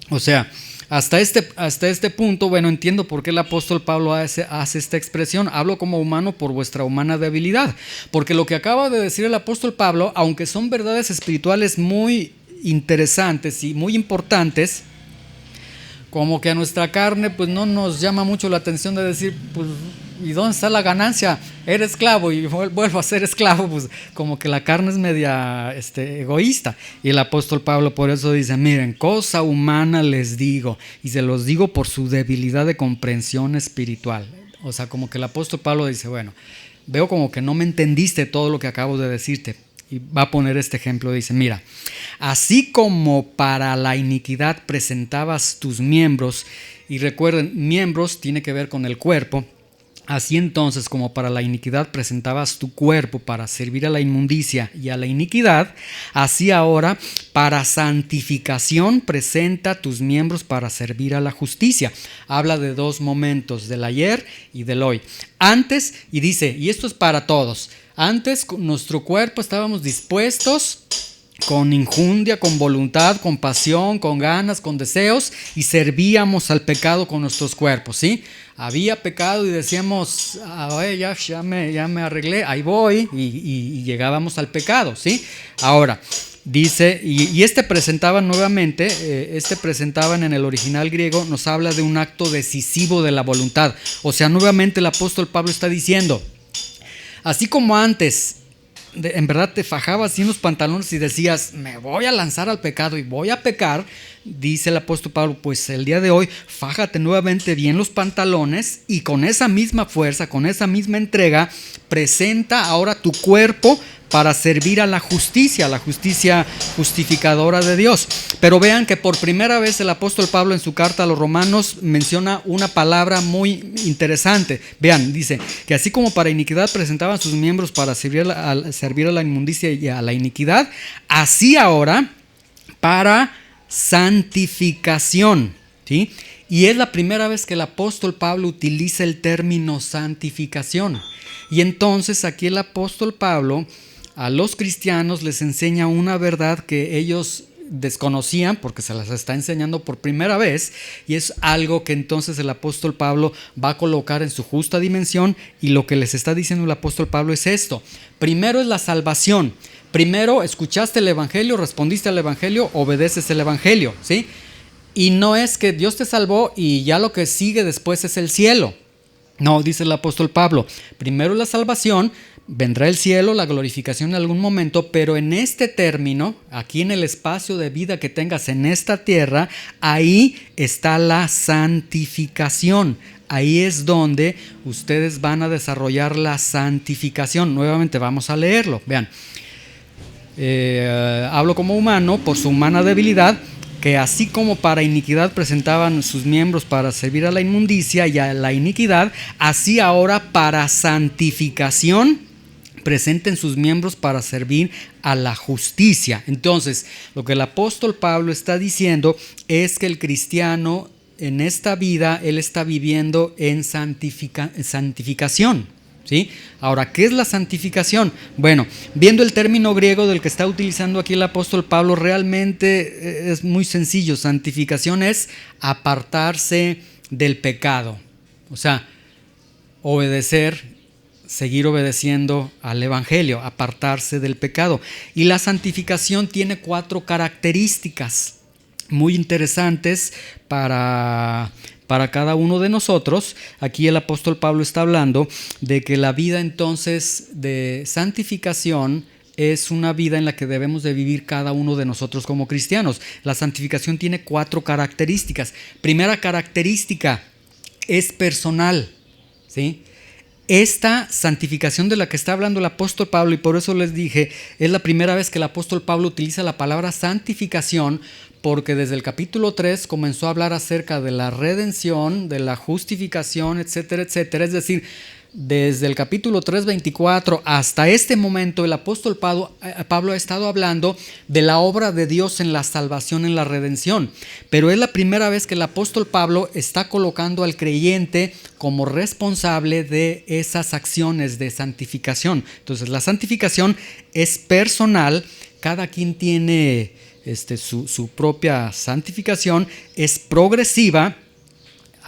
O sea, hasta este punto, bueno, entiendo por qué el apóstol Pablo hace esta expresión: hablo como humano por vuestra humana debilidad. Porque lo que acaba de decir el apóstol Pablo, aunque son verdades espirituales muy interesantes y muy importantes, como que a nuestra carne pues no nos llama mucho la atención de decir, pues, ¿y dónde está la ganancia? Era esclavo y vuelvo a ser esclavo, pues como que la carne es media egoísta. Y el apóstol Pablo por eso dice: miren, cosa humana les digo, y se los digo por su debilidad de comprensión espiritual. O sea, como que el apóstol Pablo dice: bueno, veo como que no me entendiste todo lo que acabo de decirte. Y va a poner este ejemplo, dice: mira, así como para la iniquidad presentabas tus miembros, y recuerden, miembros tiene que ver con el cuerpo, así entonces como para la iniquidad presentabas tu cuerpo para servir a la inmundicia y a la iniquidad, así ahora para santificación presenta tus miembros para servir a la justicia. Habla de dos momentos, del ayer y del hoy. Antes, y dice, y esto es para todos, antes con nuestro cuerpo estábamos dispuestos con injundia, con voluntad, con pasión, con ganas, con deseos, y servíamos al pecado con nuestros cuerpos, ¿sí? Había pecado y decíamos: ya me arreglé, ahí voy, y llegábamos al pecado, ¿sí? Ahora, dice, y presentaban nuevamente, presentaban en el original griego, nos habla de un acto decisivo de la voluntad. O sea, nuevamente el apóstol Pablo está diciendo: así como antes, en verdad te fajabas así en los pantalones y decías: me voy a lanzar al pecado y voy a pecar, dice el apóstol Pablo, pues el día de hoy fájate nuevamente bien los pantalones y con esa misma fuerza, con esa misma entrega, presenta ahora tu cuerpo para servir a la justicia justificadora de Dios. Pero vean que por primera vez el apóstol Pablo en su carta a los romanos menciona una palabra muy interesante. Vean, dice que así como para iniquidad presentaban sus miembros para servir a la inmundicia y a la iniquidad, así ahora para santificación, ¿sí? Y es la primera vez que el apóstol Pablo utiliza el término santificación. Y entonces aquí el apóstol Pablo a los cristianos les enseña una verdad que ellos desconocían, porque se las está enseñando por primera vez, y es algo que entonces el apóstol Pablo va a colocar en su justa dimensión. Y lo que les está diciendo el apóstol Pablo es esto: primero es la salvación. Primero escuchaste el evangelio, respondiste al evangelio, obedeces el evangelio, ¿sí? Y no es que Dios te salvó y ya lo que sigue después es el cielo. No, dice el apóstol Pablo, primero la salvación, vendrá el cielo, la glorificación en algún momento, pero en este término, aquí en el espacio de vida que tengas en esta tierra, ahí está la santificación. Ahí es donde ustedes van a desarrollar la santificación. Nuevamente vamos a leerlo, vean. Hablo como humano por su humana debilidad, que así como para iniquidad presentaban sus miembros para servir a la inmundicia y a la iniquidad, así ahora para santificación presenten sus miembros para servir a la justicia. Entonces, lo que el apóstol Pablo está diciendo es que el cristiano en esta vida, él está viviendo en santificación. ¿Sí? Ahora, ¿qué es la santificación? Bueno, viendo el término griego del que está utilizando aquí el apóstol Pablo, realmente es muy sencillo. Santificación es apartarse del pecado. O sea, obedecer, seguir obedeciendo al evangelio, apartarse del pecado. Y la santificación tiene 4 características muy interesantes para cada uno de nosotros. Aquí el apóstol Pablo está hablando de que la vida entonces de santificación es una vida en la que debemos de vivir cada uno de nosotros como cristianos. La santificación tiene 4 características. Primera característica, es personal, ¿sí? Esta santificación de la que está hablando el apóstol Pablo, y por eso les dije, es la primera vez que el apóstol Pablo utiliza la palabra santificación, porque desde el capítulo 3 comenzó a hablar acerca de la redención, de la justificación, etcétera, etcétera. Es decir, desde el capítulo 3:24 hasta este momento el apóstol Pablo ha estado hablando de la obra de Dios en la salvación, en la redención. Pero es la primera vez que el apóstol Pablo está colocando al creyente como responsable de esas acciones de santificación. Entonces, la santificación es personal, cada quien tiene su propia santificación, es progresiva.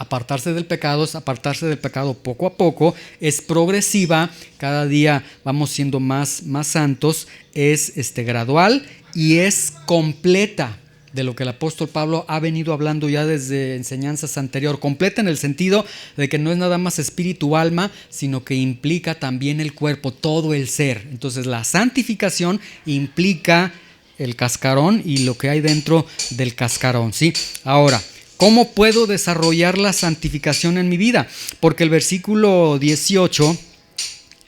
Apartarse del pecado es apartarse del pecado poco a poco, es progresiva, cada día vamos siendo más santos, es gradual y es completa, de lo que el apóstol Pablo ha venido hablando ya desde enseñanzas anteriores. Completa en el sentido de que no es nada más espíritu, alma, sino que implica también el cuerpo, todo el ser. Entonces la santificación implica el cascarón y lo que hay dentro del cascarón, ¿sí? Ahora, ¿cómo puedo desarrollar la santificación en mi vida? Porque el versículo 18,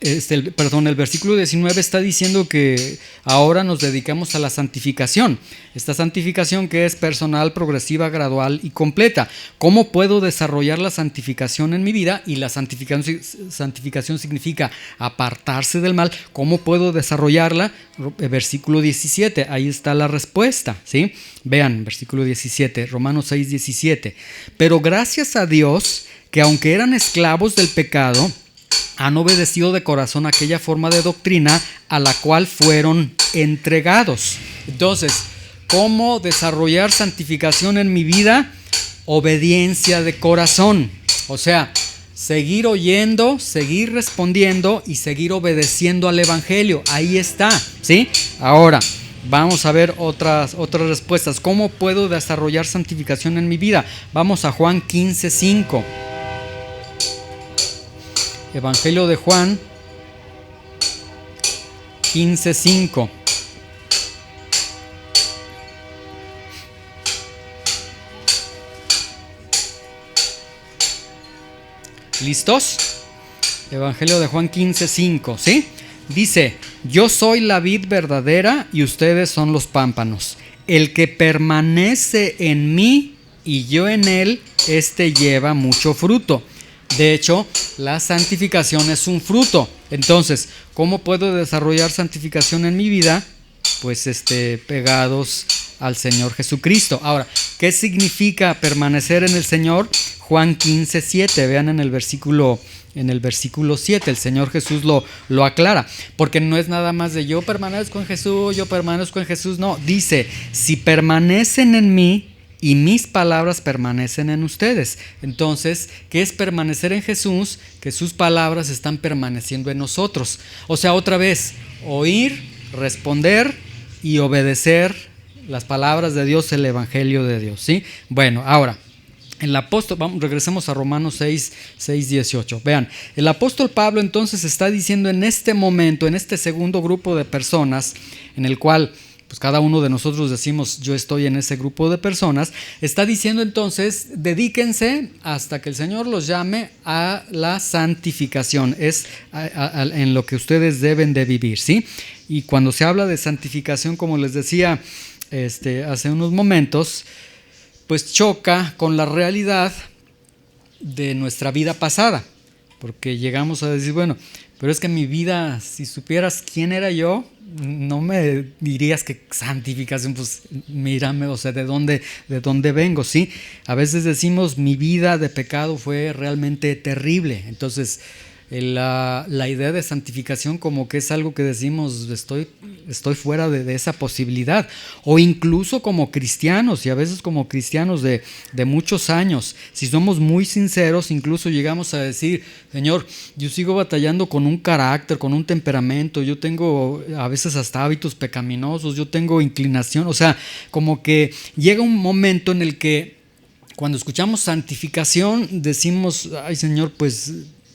el versículo 19 está diciendo que ahora nos dedicamos a la santificación. Esta santificación que es personal, progresiva, gradual y completa. ¿Cómo puedo desarrollar la santificación en mi vida? Y la santificación significa apartarse del mal. ¿Cómo puedo desarrollarla? Versículo 17, ahí está la respuesta, ¿sí? Vean, versículo 17, Romanos 6, 17. Pero gracias a Dios que aunque eran esclavos del pecado, han obedecido de corazón aquella forma de doctrina a la cual fueron entregados. Entonces, ¿cómo desarrollar santificación en mi vida? Obediencia de corazón. O sea, seguir oyendo, seguir respondiendo y seguir obedeciendo al Evangelio. Ahí está, ¿sí? Ahora, vamos a ver otras respuestas. ¿Cómo puedo desarrollar santificación en mi vida? Vamos a Juan 15:5. Evangelio de Juan 15:5. ¿Listos? Evangelio de Juan 15:5, ¿sí? Dice: yo soy la vid verdadera y ustedes son los pámpanos. El que permanece en mí y yo en él, este lleva mucho fruto. De hecho, la santificación es un fruto. Entonces, ¿cómo puedo desarrollar santificación en mi vida? Pues pegados al Señor Jesucristo. Ahora, ¿qué significa permanecer en el Señor? Juan 15:7, vean en el versículo 7, el Señor Jesús lo aclara, porque no es nada más de yo permanezco en Jesús, no, dice, si permanecen en mí y mis palabras permanecen en ustedes. Entonces, ¿qué es permanecer en Jesús? Que sus palabras están permaneciendo en nosotros. O sea, otra vez, oír, responder y obedecer las palabras de Dios, el Evangelio de Dios, ¿sí? Bueno, ahora, el apóstol, regresemos a Romanos 6, 18. Vean, el apóstol Pablo entonces está diciendo en este momento, en este segundo grupo de personas, en el cual pues cada uno de nosotros decimos yo estoy en ese grupo de personas, está diciendo entonces dedíquense hasta que el Señor los llame a la santificación, es en lo que ustedes deben de vivir, ¿sí? Y cuando se habla de santificación, como les decía hace unos momentos, pues choca con la realidad de nuestra vida pasada, porque llegamos a decir, bueno, pero es que mi vida, si supieras quién era yo, no me dirías que santificación, pues mírame, o sea, de dónde vengo, ¿sí? A veces decimos, mi vida de pecado fue realmente terrible, entonces la idea de santificación como que es algo que decimos, estoy fuera de esa posibilidad, o incluso como cristianos, y a veces como cristianos de muchos años, si somos muy sinceros, incluso llegamos a decir, Señor, yo sigo batallando con un carácter, con un temperamento, yo tengo a veces hasta hábitos pecaminosos, yo tengo inclinación, o sea, como que llega un momento en el que cuando escuchamos santificación decimos, ay Señor, pues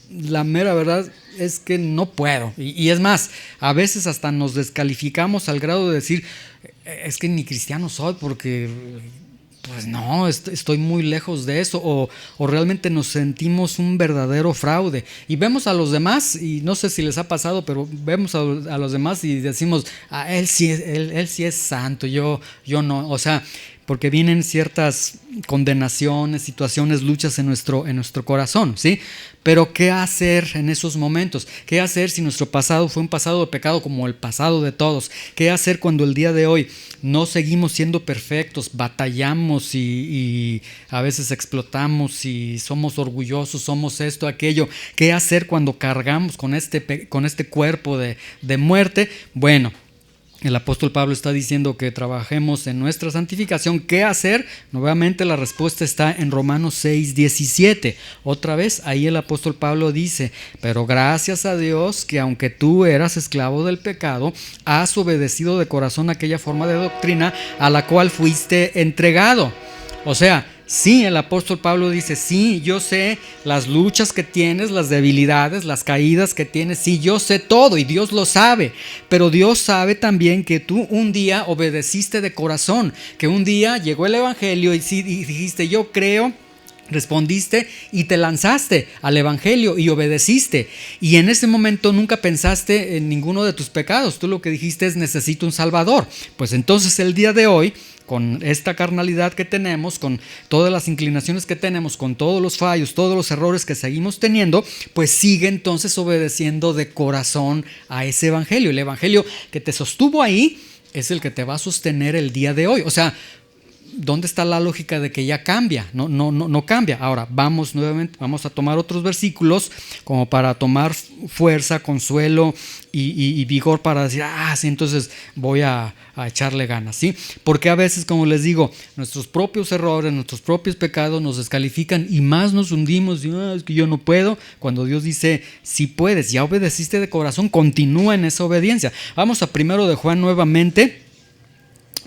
la mera verdad es que no puedo, y es más, a veces hasta nos descalificamos al grado de decir, es que ni cristiano soy porque pues no, estoy muy lejos de eso, o realmente nos sentimos un verdadero fraude, y vemos a los demás, y no sé si les ha pasado, pero vemos a los demás y decimos, él sí es santo, yo no, o sea, porque vienen ciertas condenaciones, situaciones, luchas en nuestro corazón, ¿sí? Pero ¿qué hacer en esos momentos? ¿Qué hacer si nuestro pasado fue un pasado de pecado como el pasado de todos? ¿Qué hacer cuando el día de hoy no seguimos siendo perfectos, batallamos y a veces explotamos y somos orgullosos, somos esto, aquello? ¿Qué hacer cuando cargamos con este cuerpo de muerte? Bueno, el apóstol Pablo está diciendo que trabajemos en nuestra santificación. ¿Qué hacer? Nuevamente la respuesta está en Romanos 6:17. Otra vez ahí el apóstol Pablo dice: pero gracias a Dios que aunque tú eras esclavo del pecado, has obedecido de corazón aquella forma de doctrina a la cual fuiste entregado. O sea, sí, el apóstol Pablo dice: sí, yo sé las luchas que tienes, las debilidades, las caídas que tienes, sí, yo sé todo y Dios lo sabe, pero Dios sabe también que tú un día obedeciste de corazón, que un día llegó el evangelio y dijiste: yo creo. Respondiste y te lanzaste al evangelio y obedeciste, y en ese momento nunca pensaste en ninguno de tus pecados. Tú lo que dijiste es: necesito un salvador. Pues entonces el día de hoy, con esta carnalidad que tenemos, con todas las inclinaciones que tenemos, con todos los fallos, todos los errores que seguimos teniendo, pues sigue entonces obedeciendo de corazón a ese evangelio. El evangelio que te sostuvo ahí es el que te va a sostener el día de hoy. O sea, ¿dónde está la lógica de que ya cambia? No cambia. Ahora vamos nuevamente, vamos a tomar otros versículos como para tomar fuerza, consuelo y vigor para decir: sí, entonces voy a echarle ganas, ¿sí? Porque a veces, como les digo, nuestros propios errores, nuestros propios pecados nos descalifican y más nos hundimos y es que yo no puedo, cuando Dios dice: sí puedes, ya obedeciste de corazón, continúa en esa obediencia. Vamos a 1 de Juan nuevamente,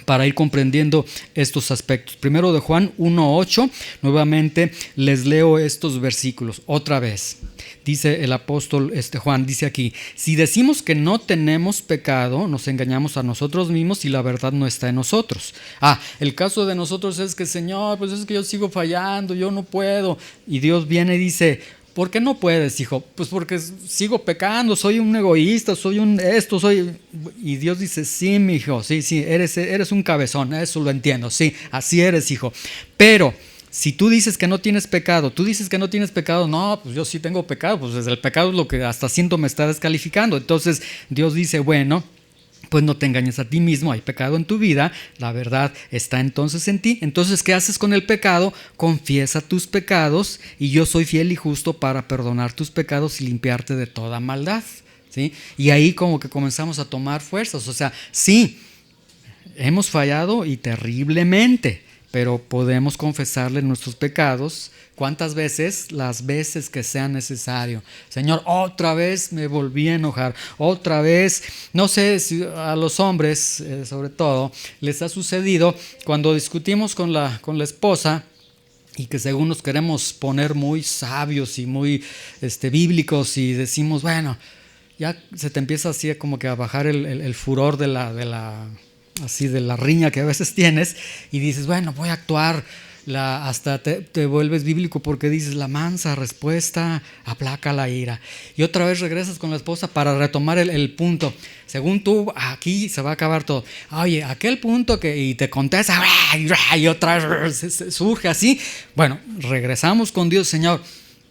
para ir comprendiendo estos aspectos. 1 de Juan 1:8, nuevamente les leo estos versículos otra vez. Dice el apóstol Juan, dice aquí: si decimos que no tenemos pecado, nos engañamos a nosotros mismos y la verdad no está en nosotros. El caso de nosotros es que: Señor, pues es que yo sigo fallando, yo no puedo. Y Dios viene y dice: ¿por qué no puedes, hijo? Pues porque sigo pecando, soy un egoísta, soy. Y Dios dice: sí, mi hijo, sí, eres un cabezón, eso lo entiendo, sí, así eres, hijo. Pero si tú dices que no tienes pecado, no, pues yo sí tengo pecado, pues el pecado es lo que hasta siento me está descalificando. Entonces Dios dice: bueno, pues no te engañes a ti mismo, hay pecado en tu vida, la verdad está entonces en ti. Entonces, ¿qué haces con el pecado? Confiesa tus pecados y yo soy fiel y justo para perdonar tus pecados y limpiarte de toda maldad, ¿sí? Y ahí como que comenzamos a tomar fuerzas. O sea, sí, hemos fallado y terriblemente, pero podemos confesarle nuestros pecados. ¿Cuántas veces? Las veces que sea necesario. Señor, otra vez me volví a enojar, otra vez. No sé si a los hombres, sobre todo, les ha sucedido cuando discutimos con la esposa y que según nos queremos poner muy sabios y muy bíblicos y decimos: bueno, ya se te empieza así como que a bajar el furor de la riña que a veces tienes, y dices: bueno, voy a actuar, hasta te vuelves bíblico porque dices: la mansa respuesta aplaca la ira. Y otra vez regresas con la esposa para retomar el punto. Según tú, aquí se va a acabar todo. Oye, aquel punto y te contesta, y otra vez surge así. Bueno, regresamos con Dios: Señor,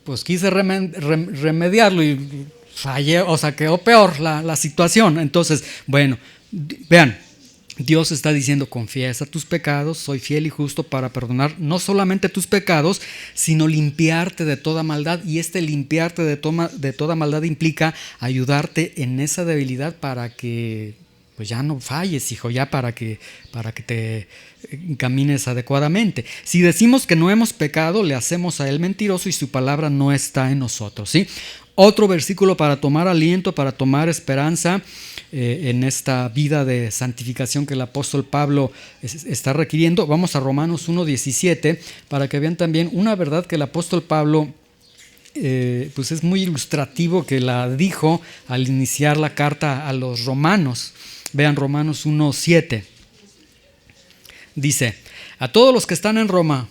pues quise remediarlo y fallé, o sea, quedó peor la situación. Entonces, bueno, vean, Dios está diciendo: confiesa tus pecados, soy fiel y justo para perdonar no solamente tus pecados, sino limpiarte de toda maldad. Y limpiarte de toda maldad implica ayudarte en esa debilidad para que pues ya no falles, hijo, ya para que te camines adecuadamente. Si decimos que no hemos pecado, le hacemos a él mentiroso y su palabra no está en nosotros, ¿sí? Otro versículo para tomar aliento, para tomar esperanza en esta vida de santificación que el apóstol Pablo está requiriendo. Vamos a Romanos 1:17 para que vean también una verdad que el apóstol Pablo pues es muy ilustrativo, que la dijo al iniciar la carta a los romanos. Vean Romanos 1:7. Dice: a todos los que están en Roma,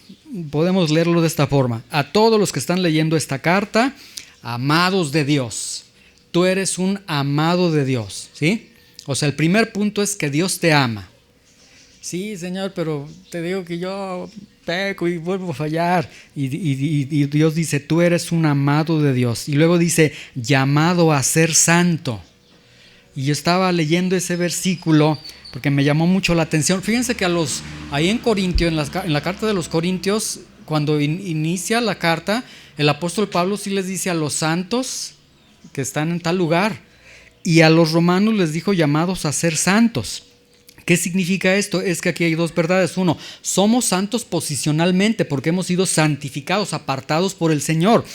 podemos leerlo de esta forma: a todos los que están leyendo esta carta, amados de Dios. Tú eres un amado de Dios, ¿sí? O sea, el primer punto es que Dios te ama. Sí, Señor, pero te digo que yo peco y vuelvo a fallar. Y Dios dice: tú eres un amado de Dios. Y luego dice: llamado a ser santo. Y yo estaba leyendo ese versículo porque me llamó mucho la atención. Fíjense que ahí en Corintio, en la carta de los Corintios, cuando inicia la carta, el apóstol Pablo sí les dice a los santos que están en tal lugar y a los romanos les dijo llamados a ser santos. ¿Qué significa esto? Es que aquí hay dos verdades. Uno, somos santos posicionalmente porque hemos sido santificados, apartados por el Señor.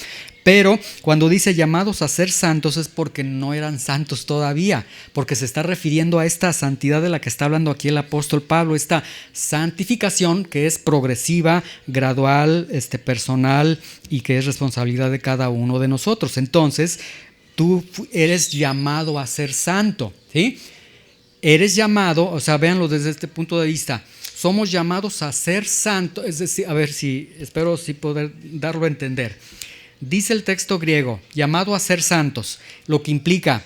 Pero cuando dice llamados a ser santos es porque no eran santos todavía, porque se está refiriendo a esta santidad de la que está hablando aquí el apóstol Pablo, esta santificación que es progresiva, gradual, personal y que es responsabilidad de cada uno de nosotros. Entonces, tú eres llamado a ser santo, ¿sí? Eres llamado, o sea, véanlo desde este punto de vista, somos llamados a ser santos, es decir, a ver si, espero si poder darlo a entender. Dice el texto griego, llamado a ser santos, lo que implica,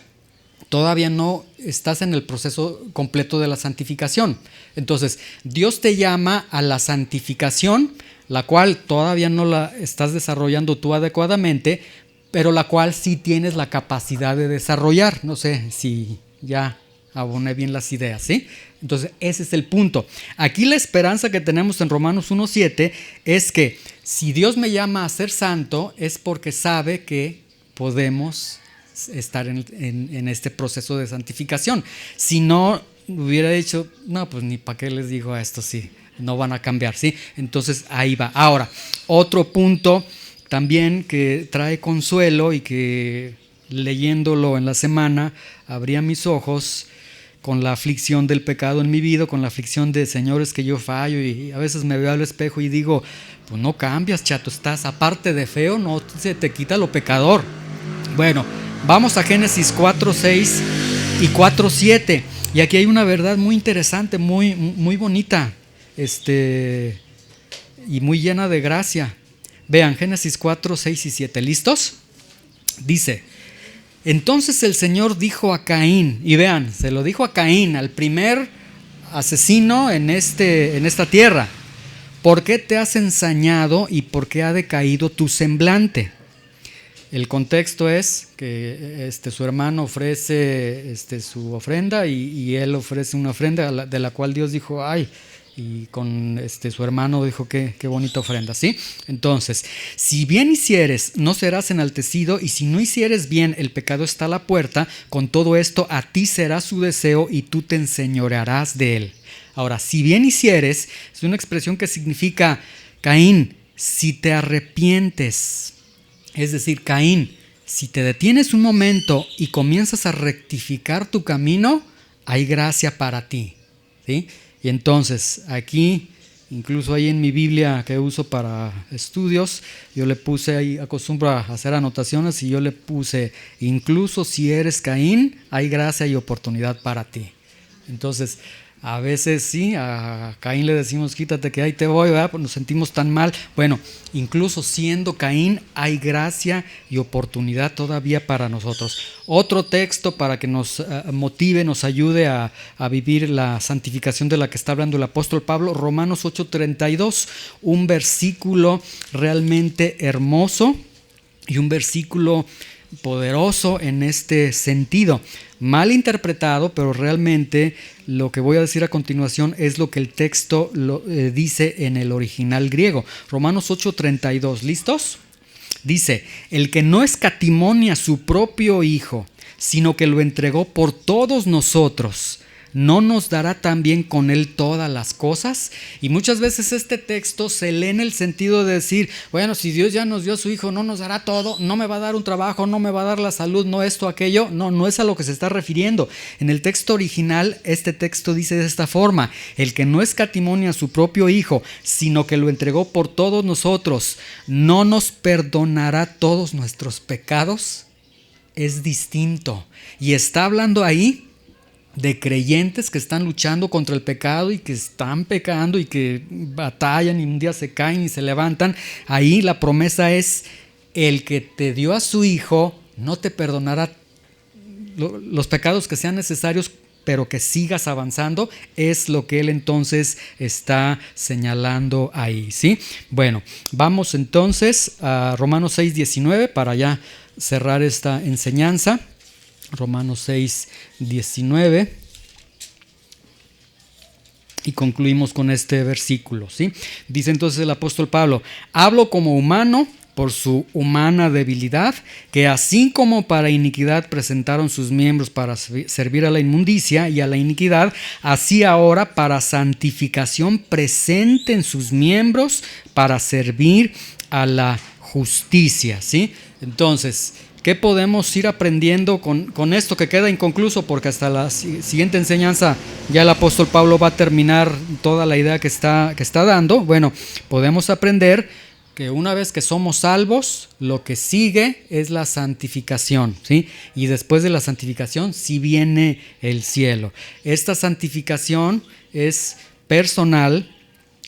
todavía no estás en el proceso completo de la santificación. Entonces, Dios te llama a la santificación, la cual todavía no la estás desarrollando tú adecuadamente, pero la cual sí tienes la capacidad de desarrollar. No sé si ya aboné bien las ideas, ¿sí? Entonces, ese es el punto. Aquí la esperanza que tenemos en Romanos 1:7 es que si Dios me llama a ser santo es porque sabe que podemos estar en este proceso de santificación. Si no, hubiera dicho, no, pues ni para qué les digo a esto, sí, no van a cambiar, ¿sí? Entonces, ahí va. Ahora, otro punto también que trae consuelo y que leyéndolo en la semana abría mis ojos con la aflicción del pecado en mi vida, con la aflicción de señores que yo fallo y a veces me veo al espejo y digo, pues no cambias, chato, estás aparte de feo, no se te quita lo pecador. Bueno, vamos a Génesis 4:6 y 4:7 y aquí hay una verdad muy interesante, muy bonita, y muy llena de gracia. Vean, Génesis 4:6 y 7, ¿listos? Dice: entonces el Señor dijo a Caín, y vean, se lo dijo a Caín, al primer asesino en esta tierra: ¿por qué te has ensañado y por qué ha decaído tu semblante? El contexto es que su hermano ofrece su ofrenda y él ofrece una ofrenda de la cual Dios dijo, ay, y con su hermano dijo qué bonita ofrenda, ¿sí? Entonces, si bien hicieres, no serás enaltecido, y si no hicieres bien, el pecado está a la puerta. Con todo esto, a ti será su deseo y tú te enseñorearás de él. Ahora, si bien hicieres, es una expresión que significa, Caín, si te arrepientes, es decir, Caín, si te detienes un momento y comienzas a rectificar tu camino, hay gracia para ti, ¿sí? Y entonces aquí, incluso ahí en mi Biblia que uso para estudios, yo le puse ahí, acostumbro a hacer anotaciones y yo le puse, incluso si eres Caín, hay gracia y oportunidad para ti. Entonces, a veces sí, a Caín le decimos, quítate que ahí te voy, ¿verdad? Pues nos sentimos tan mal. Bueno, incluso siendo Caín, hay gracia y oportunidad todavía para nosotros. Otro texto para que nos motive, nos ayude a vivir la santificación de la que está hablando el apóstol Pablo, Romanos 8:32, un versículo realmente hermoso y un versículo poderoso en este sentido, mal interpretado, pero realmente lo que voy a decir a continuación es lo que el texto dice en el original griego. Romanos 8:32, ¿listos? Dice: el que no escatimó ni a su propio Hijo, sino que lo entregó por todos nosotros, ¿no nos dará también con él todas las cosas? Y muchas veces este texto se lee en el sentido de decir, bueno, si Dios ya nos dio a su Hijo, ¿no nos dará todo? ¿No me va a dar un trabajo? ¿No me va a dar la salud? ¿No esto, aquello? No, no es a lo que se está refiriendo. En el texto original, este texto dice de esta forma: el que no escatimó ni a su propio Hijo, sino que lo entregó por todos nosotros, ¿no nos perdonará todos nuestros pecados? Es distinto. Y está hablando ahí de creyentes que están luchando contra el pecado y que están pecando y que batallan y un día se caen y se levantan. Ahí la promesa es: el que te dio a su Hijo no te perdonará los pecados que sean necesarios, pero que sigas avanzando. Es lo que él entonces está señalando ahí, ¿sí? Bueno, vamos entonces a Romanos 6:19 para ya cerrar esta enseñanza. Romanos 6:19 y concluimos con este versículo, ¿sí? Dice entonces el apóstol Pablo: hablo como humano, por su humana debilidad, que así como para iniquidad presentaron sus miembros para servir a la inmundicia y a la iniquidad, así ahora para santificación presenten sus miembros para servir a la justicia, ¿sí? Entonces, ¿qué podemos ir aprendiendo con esto que queda inconcluso? Porque hasta la siguiente enseñanza ya el apóstol Pablo va a terminar toda la idea que está dando. Bueno, podemos aprender que una vez que somos salvos, lo que sigue es la santificación, ¿sí? Y después de la santificación sí viene el cielo. Esta santificación es personal,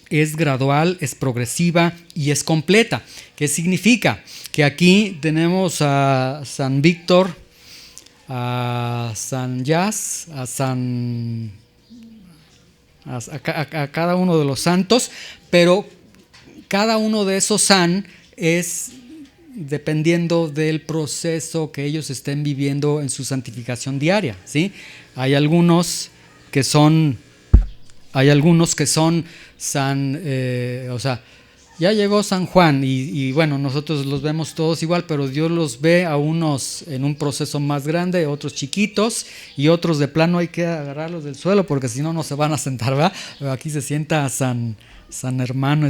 es gradual, es progresiva y es completa. ¿Qué significa? Que aquí tenemos a San Víctor, a San Jas, a cada uno de los santos, pero cada uno de esos san es dependiendo del proceso que ellos estén viviendo en su santificación diaria, ¿sí? Hay algunos que son San, ya llegó San Juan y bueno, nosotros los vemos todos igual, pero Dios los ve a unos en un proceso más grande, otros chiquitos y otros de plano hay que agarrarlos del suelo porque si no, no se van a sentar, ¿verdad? Pero aquí se sienta San hermano,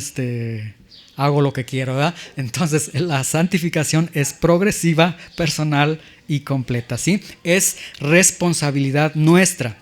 hago lo que quiero, ¿verdad? Entonces la santificación es progresiva, personal y completa, ¿sí? Es responsabilidad nuestra.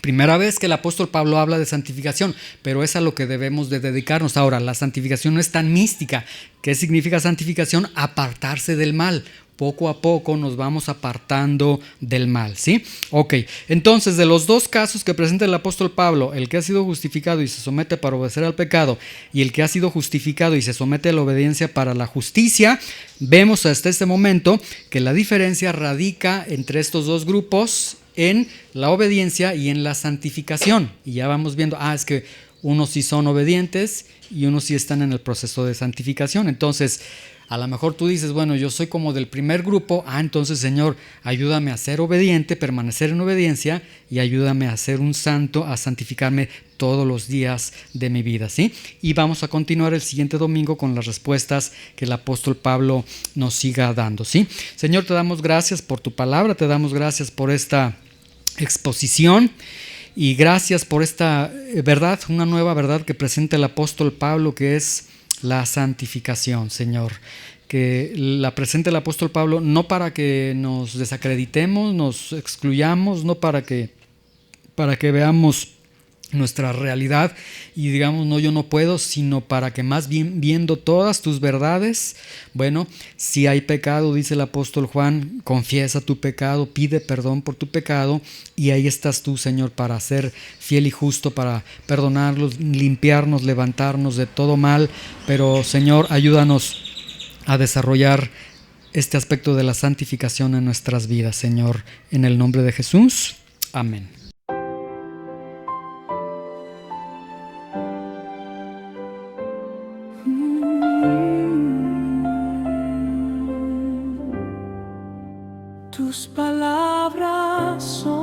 Primera vez que el apóstol Pablo habla de santificación, pero es a lo que debemos de dedicarnos. Ahora, la santificación no es tan mística. ¿Qué significa santificación? Apartarse del mal. Poco a poco nos vamos apartando del mal, ¿sí? Ok, entonces de los dos casos que presenta el apóstol Pablo, el que ha sido justificado y se somete para obedecer al pecado y el que ha sido justificado y se somete a la obediencia para la justicia, vemos hasta este momento que la diferencia radica entre estos dos grupos en la obediencia y en la santificación. Y ya vamos viendo, es que unos sí son obedientes y unos sí están en el proceso de santificación. Entonces, a lo mejor tú dices, bueno, yo soy como del primer grupo, entonces Señor, ayúdame a ser obediente, permanecer en obediencia y ayúdame a ser un santo, a santificarme todos los días de mi vida, ¿sí? Y vamos a continuar el siguiente domingo con las respuestas que el apóstol Pablo nos siga dando, ¿sí? Señor, te damos gracias por tu palabra, te damos gracias por esta exposición y gracias por esta verdad, una nueva verdad que presenta el apóstol Pablo, que es la santificación, Señor, que la presenta el apóstol Pablo no para que nos desacreditemos, nos excluyamos, no para que veamos nuestra realidad y digamos, no, yo no puedo, sino para que más bien viendo todas tus verdades, bueno, si hay pecado, dice el apóstol Juan, confiesa tu pecado, pide perdón por tu pecado y ahí estás tú, Señor, para ser fiel y justo, para perdonarlos, limpiarnos, levantarnos de todo mal, pero Señor, ayúdanos a desarrollar este aspecto de la santificación en nuestras vidas, Señor, en el nombre de Jesús, amén. Tus palabras son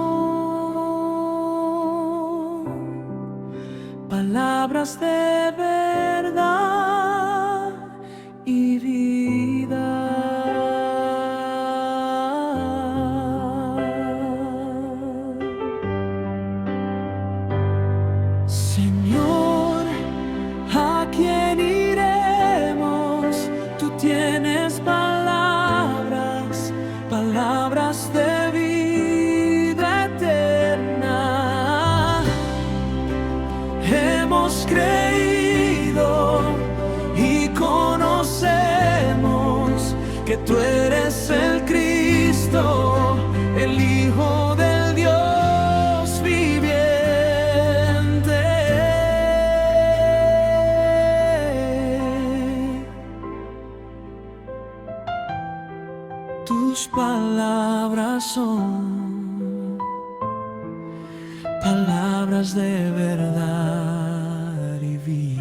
palabras de verdad y vida. Señor, ¿a quién iremos? Tú tienes palabras de vida eterna. Hemos creído y conocemos que tú eres el Cristo, el Hijo del Dios viviente. Tus palabras son palabras de verdad y vida.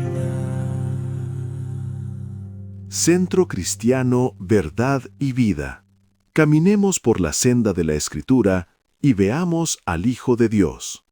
Centro Cristiano Verdad y Vida. Caminemos por la senda de la Escritura y veamos al Hijo de Dios.